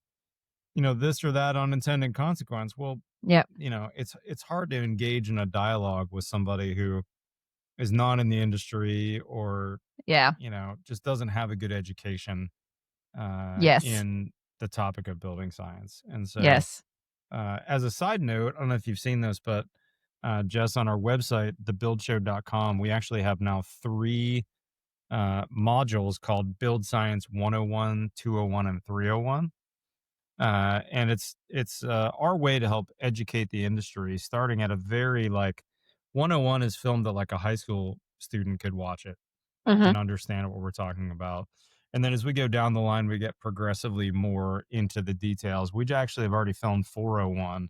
this or that unintended consequence? Well, Yep. it's hard to engage in a dialogue with somebody who is not in the industry, or Yeah. just doesn't have a good education Yes. in the topic of building science. And so, Yes. as a side note, I don't know if you've seen this, but Jess, on our website, thebuildshow.com, we actually have now 3 modules called Build Science 101, 201, and 301. And it's our way to help educate the industry, starting at a very, like, 101 is filmed that like a high school student could watch it Mhm. and understand what we're talking about. And then as we go down the line, we get progressively more into the details. We actually have already filmed 401,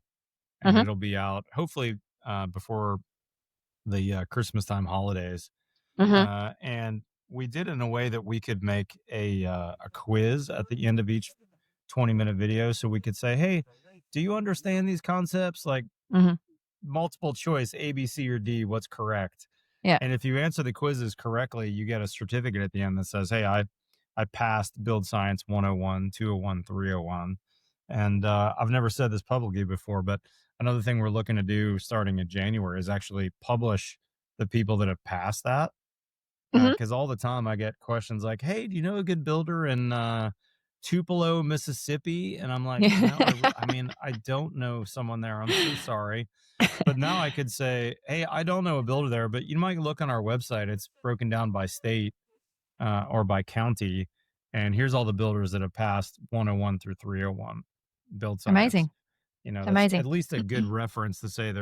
and Mhm. it'll be out hopefully before the Christmas time holidays. Mhm. And we did it in a way that we could make a quiz at the end of each 20-minute video, so we could say, hey, do you understand these concepts? Like, Mhm. multiple choice, A, B, C, or D, what's correct? Yeah. And if you answer the quizzes correctly, you get a certificate at the end that says, hey, I passed Build Science 101, 201, 301. And I've never said this publicly before, but another thing we're looking to do starting in January is actually publish the people that have passed that. Mhm. Because all the time I get questions like, hey, do you know a good builder in Tupelo, Mississippi? And I'm like, I mean, I don't know someone there. I'm so sorry. But now I could say, hey, I don't know a builder there, but you might look on our website. It's broken down by state or by county. And here's all the builders that have passed 101 through 301 build science. Amazing. That's Amazing. at least a good reference to say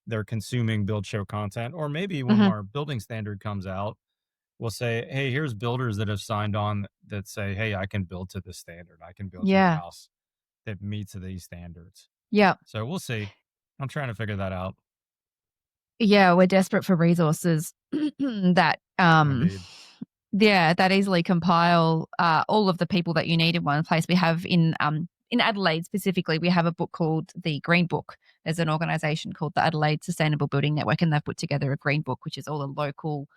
they're consuming build show content. Or maybe when Mhm. our building standard comes out, we'll say, hey, here's builders that have signed on that say, hey, I can build to this standard. I can build you a Yeah. house that meets these standards. Yeah. So we'll see. I'm trying to figure that out. Yeah, we're desperate for resources that Indeed. yeah, that easily compile all of the people that you need in one place. We have in Adelaide specifically, we have a book called the Green Book. There's an organization called the Adelaide Sustainable Building Network, and they've put together a green book, which is all the local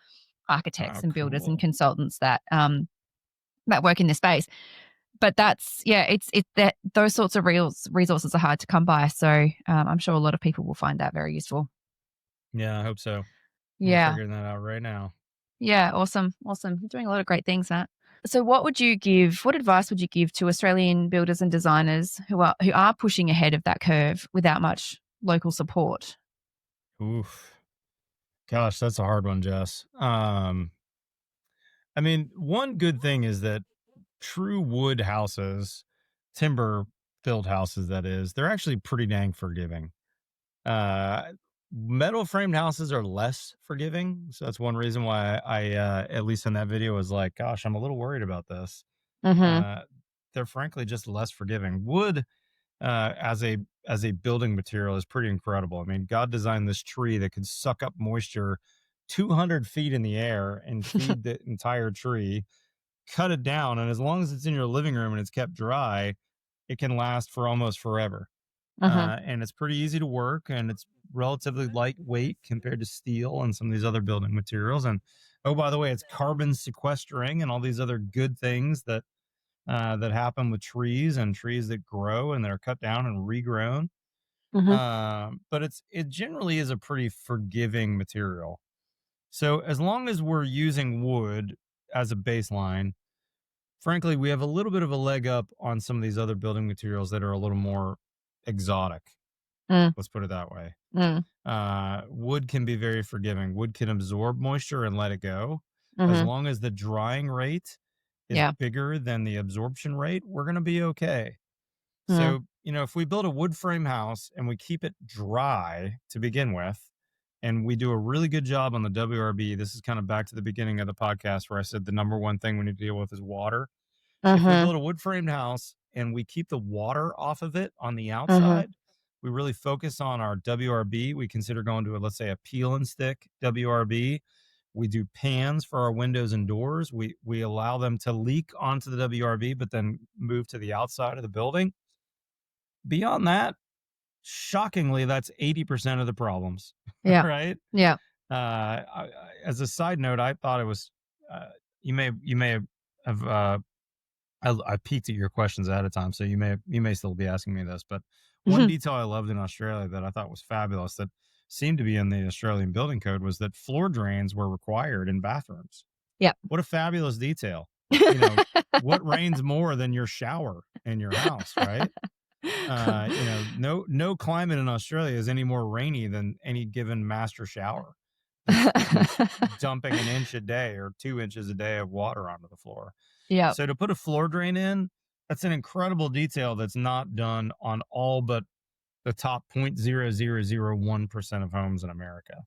architects Oh, and builders and cool. consultants that work in this space. But that's yeah, it's that those sorts of resources are hard to come by. So I'm sure a lot of people will find that very useful. Yeah, I hope so. I'm Yeah. figuring that out right now. Yeah, awesome. Awesome. You're doing a lot of great things, Matt. So what advice would you give to Australian builders and designers who are pushing ahead of that curve without much local support? Oof. Gosh, that's a hard one, Jess. I mean, one good thing is that true wood houses, timber built houses, that is, they're actually pretty dang forgiving. Uh, Metal framed houses are less forgiving. So that's one reason why at least in that video, was like, gosh, I'm a little worried about this. Mhm. Uh, they're frankly just less forgiving. Wood, as a building material, is pretty incredible. I mean, God designed this tree that could suck up moisture 200 feet in the air and feed the entire tree, cut it down. And as long as it's in your living room and it's kept dry, it can last for almost forever. Mhm. And it's pretty easy to work, and it's relatively lightweight compared to steel and some of these other building materials. And oh, by the way, it's carbon sequestering and all these other good things that happen with trees and trees that grow and that are cut down and regrown. Mhm. But it generally is a pretty forgiving material. So as long as we're using wood as a baseline, frankly, we have a little bit of a leg up on some of these other building materials that are a little more exotic. Mm. Let's put it that way. Mm. Wood can be very forgiving. Wood can absorb moisture and let it go. As Mhm. long as the drying rate is Yeah. bigger than the absorption rate, we're going to be okay. Mm. So, if we build a wood frame house and we keep it dry to begin with, and we do a really good job on the WRB, this is kind of back to the beginning of the podcast where I said the number one thing we need to deal with is water. If we Mhm. build a wood framed house and we keep the water off of it on the Mhm. outside, we really focus on our WRB. We consider going to, let's say, a peel and stick WRB. We do pans for our windows and doors. We allow them to leak onto the WRB, but then move to the outside of the building. Beyond that, shockingly, that's 80% of the problems, Yeah. right? Yeah. As a side note, I thought it was, you may have I peeked at your questions ahead of time, so you may still be asking me this. But one Mhm. detail I loved in Australia that I thought was fabulous that seemed to be in the Australian building code was that floor drains were required in bathrooms. Yep. What a fabulous detail! You know, what rains more than your shower in your house, right? No climate in Australia is any more rainy than any given master shower that's dumping an inch a day or 2 inches a day of water onto the floor. Yep. So to put a floor drain in, that's an incredible detail that's not done on all but the top 0.0001% of homes in America.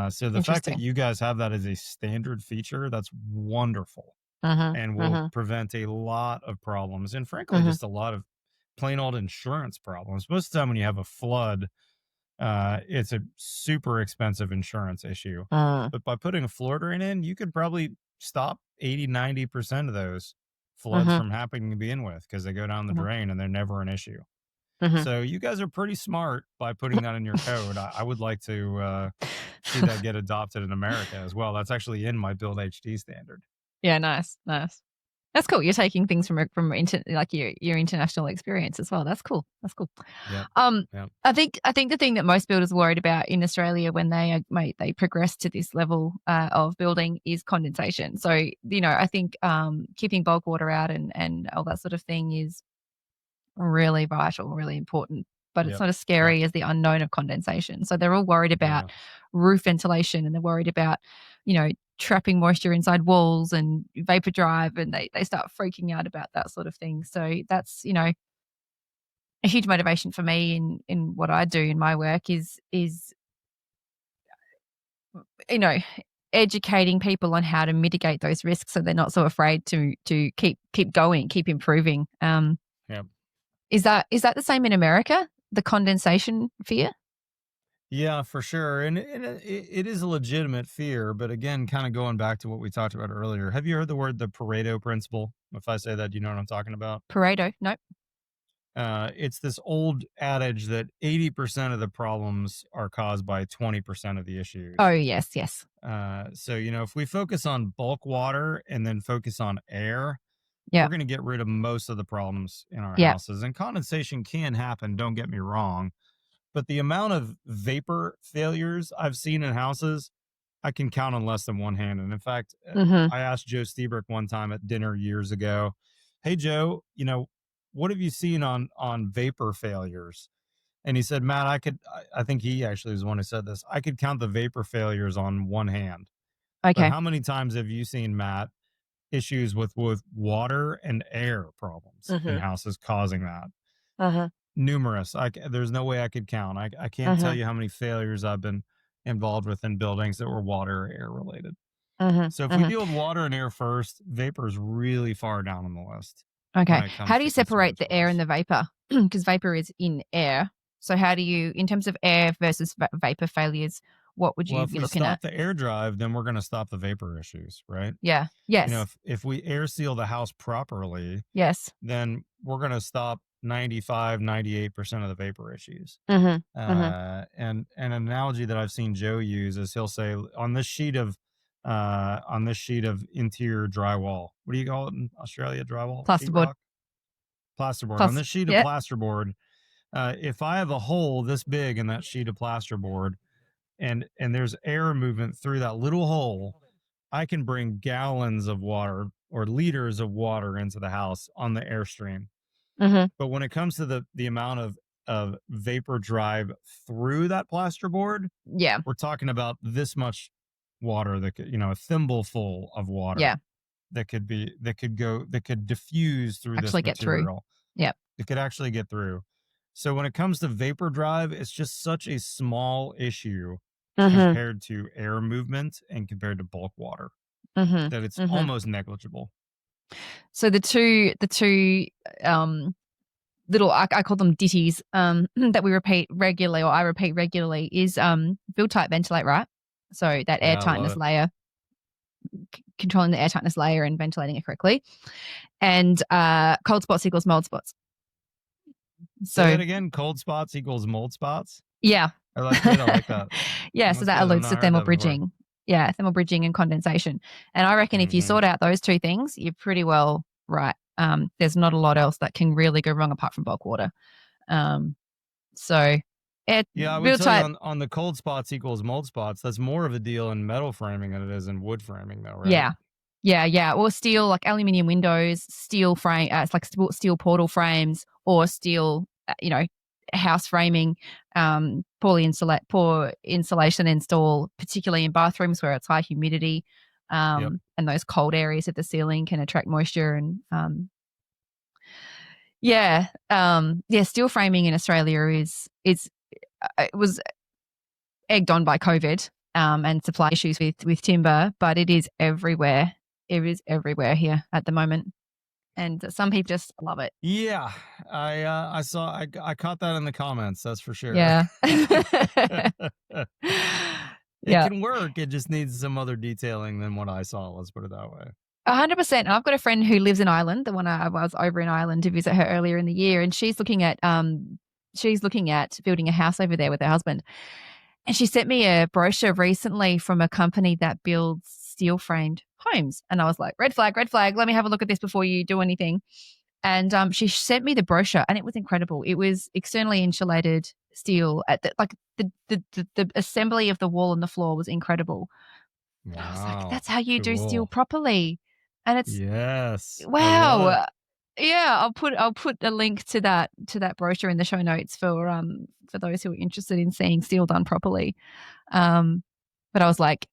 So the fact that Interesting. you guys have that as a standard feature, that's wonderful Mhm. and will Mhm. prevent a lot of problems and frankly Mhm. just a lot of plain old insurance problems. Most of the time when you have a flood, it's a super expensive insurance issue. Mm. But by putting a floor drain in, you could probably stop 80-90% of those floods Mhm. from happening to begin with because they go down the Mhm. drain and they're never an issue. Mhm. So you guys are pretty smart by putting that in your code. I would like to see that get adopted in America as well. That's actually in my Build HD standard. Yeah, nice, nice. That's cool. You're taking things from like your international experience as well. That's cool. That's cool. Yep. Um, Yep. I think the thing that most builders are worried about in Australia when they progress to this level of building is condensation. So I think keeping bulk water out and all that sort of thing is really vital, really important. But it's Yep. not as Yep. scary as the unknown of condensation. So they're all worried about Yeah. roof ventilation and they're worried about, trapping moisture inside walls and vapor drive and they start freaking out about that sort of thing. So that's, a huge motivation for me in what I do in my work is, you know, educating people on how to mitigate those risks so they're not so afraid to keep going, keep improving. Yep. Is that the same in America? The condensation fear? Yeah, for sure. And it is a legitimate fear. But again, kind of going back to what we talked about earlier, have you heard the word the Pareto principle? If I say that, you know what I'm talking about? Pareto? Nope. It's this old adage that 80% of the problems are caused by 20% of the Oh, issues. yes, yes. So, if we focus on bulk water and then focus on air, Yeah, we're going to get rid of most of the problems in our yeah. houses. And condensation can happen, don't get me wrong. But the amount of vapor failures I've seen in houses, I can count on less than one hand. And in fact, Mhm. I asked Joe Stiebrick one time at dinner years ago, "Hey Joe, what have you seen on vapor failures?" And he said, "Matt, I think he actually was the one who said this. I could count the vapor failures on one hand. But Okay. how many times have you seen, Matt, issues with water and air problems in Mhm. houses causing that?" Uh-huh. Numerous. There's no way I could count. I can't tell Uh-huh. you how many failures I've been involved with in buildings that were water or air related. Mhm. So if we Mhm. deal with water and air first, vapor is really far down on the list when Okay. it How comes do you to separate concerns the for air and us. the vapor? Because vapor is in air. So how do you in terms of air versus vapor failures, what would Well, you if be we looking at? stop the air drive, then we're going to stop the vapor issues, right? Yeah. You know, Yes. if we air seal the house properly, Yes. then we're going to stop 98% of the vapor issues. Mhm. Mhm. And an analogy that I've seen Joe use is he'll say on this sheet of interior drywall, what do you call it in Australia? Drywall, Plasterboard. sheetrock, plasterboard. On Plus this sheet of yeah. plasterboard, if I have a hole this big in that sheet of plasterboard, and there's air movement through that little hole, I can bring gallons of water or liters of water into the house on the airstream. Mhm. But when it comes to the amount of vapor drive through that plasterboard, Yeah. we're talking about this much water that could, you know, a thimbleful of water Yeah. that could diffuse through Actually this get through. material. Yep. It could actually get through. So when it comes to vapor drive, it's just such a small issue Mhm. compared to air movement and compared to bulk water Mhm. that it's Mhm. almost negligible. So the two little I call them ditties that we repeat regularly, or I repeat regularly, is build tight, ventilate right. So that air Yeah, I love tightness it. layer, controlling the air tightness layer and ventilating it correctly, and cold spots equals mold spots. Say So that again. Cold spots equals mold spots. yeah. That's good. I like that. Yeah, so That's that good. I've alludes to not heard thermal that before. bridging. Yeah, thermal bridging and condensation. And I reckon if you Hmm. sort out those two things, you're pretty well right. There's not a lot else that can really go wrong apart from bulk water. Um, so air Yeah, I would real tell you type, on the cold spots equals mold spots. That's more of a deal in metal framing than it is in wood framing, though, right? yeah. Yeah, yeah. Or steel, like aluminium windows, steel frame, it's like steel portal frames, or steel, house framing, poor insulation install, particularly in bathrooms where it's high humidity, Yep. and those cold areas of the ceiling can attract moisture. And yeah, steel framing in Australia is it was egged on by COVID, and supply issues with timber, but it is everywhere. It is everywhere here at the moment, and some people just love it. Yeah, I saw I caught that in the comments. That's for sure. Yeah. It Yeah. can work. It just needs some other detailing than what I saw. Let's put it that way. 100%. And I've got a friend who lives in Ireland, the one I was over in Ireland to visit her earlier in the year, and she's looking at building a house over there with her husband. And she sent me a brochure recently from a company that builds steel framed homes. And I was like, red flag, red flag. Let me have a look at this before you do anything. And she sent me the brochure, and it was incredible. It was externally insulated steel. At the assembly of the wall and the floor was incredible. And I was like, Wow, that's how you do steel cool. properly. And it's Yes, I love it. wow. Yeah, I'll put a link to that brochure in the show notes for those who are interested in seeing steel done properly. Um, but I was like,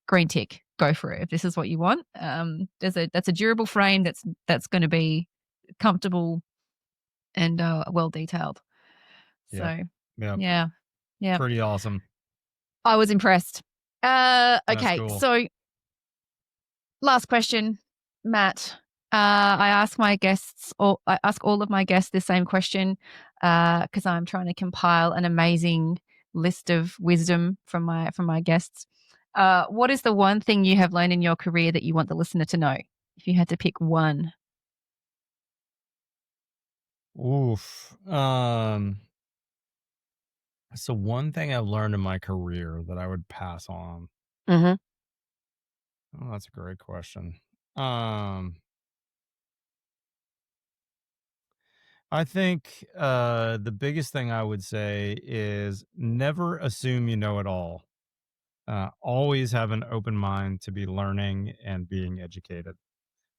green tick, go for it if this is what you want. That's a durable frame that's going to be comfortable and well detailed. Yep, So yep. yeah, yeah, Pretty awesome. I was impressed. That's Okay, cool. so last question, Matt. I ask all of my guests the same question because I'm trying to compile an amazing list of wisdom from my guests. What is the one thing you have learned in your career that you want the listener to know? If you had to pick one. Oof. So one thing I've learned in my career that I would pass on. Mm-hmm. Oh, that's a great question. Um, I think the biggest thing I would say is never assume you know it all. Always have an open mind to be learning and being educated.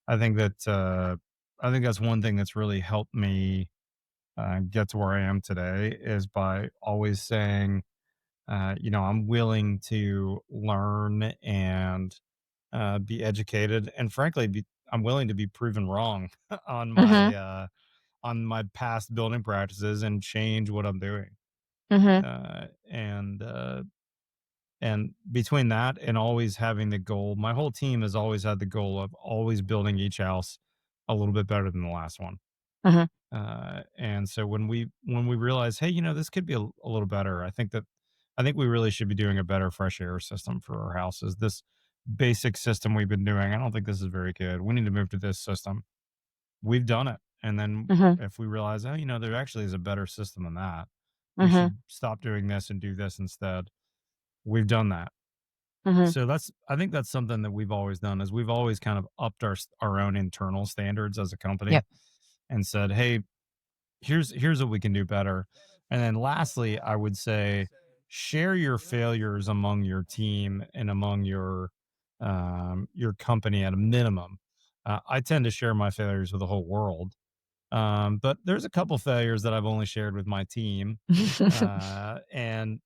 I think that I think that's one thing that's really helped me get to where I am today is by always saying, I'm willing to learn and be educated, and frankly, I'm willing to be proven wrong on Mm-hmm. on my past building practices and change what I'm doing. Mm-hmm. Uh, and and between that and always having the goal, my whole team has always had the goal of always building each house a little bit better than the last one. Mm-hmm. And so when we realize, hey, this could be a little better, I think that I think we really should be doing a better fresh air system for our houses. This basic system we've been doing, I don't think this is very good. We need to move to this system. We've done it. And then Mm-hmm. if we realize, oh, there actually is a better system than that, we Mm-hmm. should stop doing this and do this instead. We've done that. Mm-hmm. So I think that's something that we've always done is we've always kind of upped our own internal standards as a company Yep. and said, hey, here's what we can do better. And then lastly, I would say share your failures among your team and among your company at a minimum. I tend to share my failures with the whole world. But there's a couple failures that I've only shared with my team. And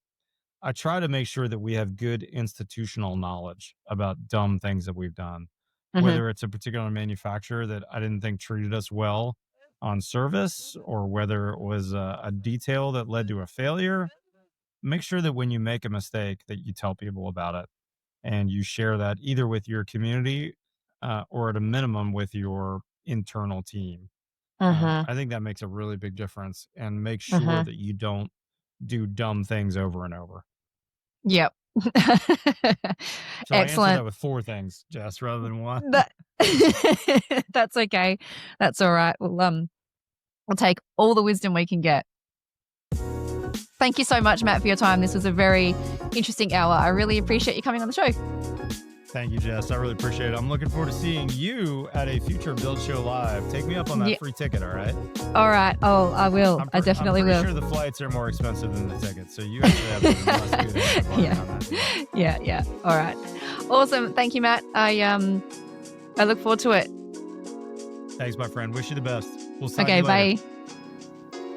I try to make sure that we have good institutional knowledge about dumb things that we've done, Mm-hmm. whether it's a particular manufacturer that I didn't think treated us well on service, or whether it was a detail that led to a failure. Make sure that when you make a mistake that you tell people about it and you share that either with your community or at a minimum with your internal team. Mm-hmm. I think that makes a really big difference, and make sure Mm-hmm. that you don't do dumb things over and over. Yep. So I answered that Excellent. with 4 things, Jess, rather than 1. That that's okay. That's all right. We'll take all the wisdom we can get. Thank you so much, Matt, for your time. This was a very interesting hour. I really appreciate you coming on the show. Thank you, Jess. I really appreciate it. I'm looking forward to seeing you at a future Build Show Live. Take me up on that free ticket, all right? All right. Oh, I will. I definitely will. I'm pretty sure the flights are more expensive than the tickets, so you actually have to less good on that. Yeah. All right. Awesome. Thank you, Matt. I look forward to it. Thanks, my friend. Wish you the best. We'll see you later. Bye.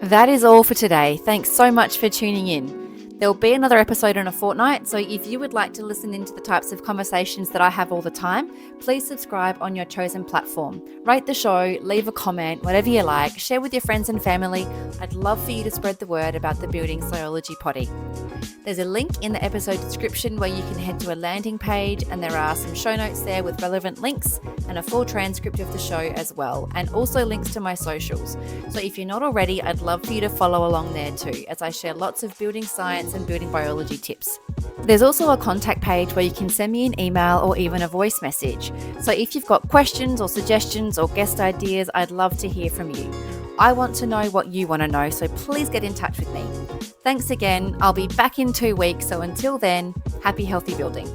That is all for today. Thanks so much for tuning in. There will be another episode in a fortnight, so if you would like to listen into the types of conversations that I have all the time, please subscribe on your chosen platform. Rate the show, leave a comment, whatever you like, share with your friends and family. I'd love for you to spread the word about the Building Sciology Potty. There's a link in the episode description where you can head to a landing page, and there are some show notes there with relevant links and a full transcript of the show as well, and also links to my socials. So if you're not already, I'd love for you to follow along there too, as I share lots of building science and building biology tips. There's also a contact page where you can send me an email or even a voice message. So if you've got questions or suggestions or guest ideas, I'd love to hear from you. I want to know what you want to know, so please get in touch with me. Thanks again. I'll be back in 2 weeks, so until then, happy healthy building.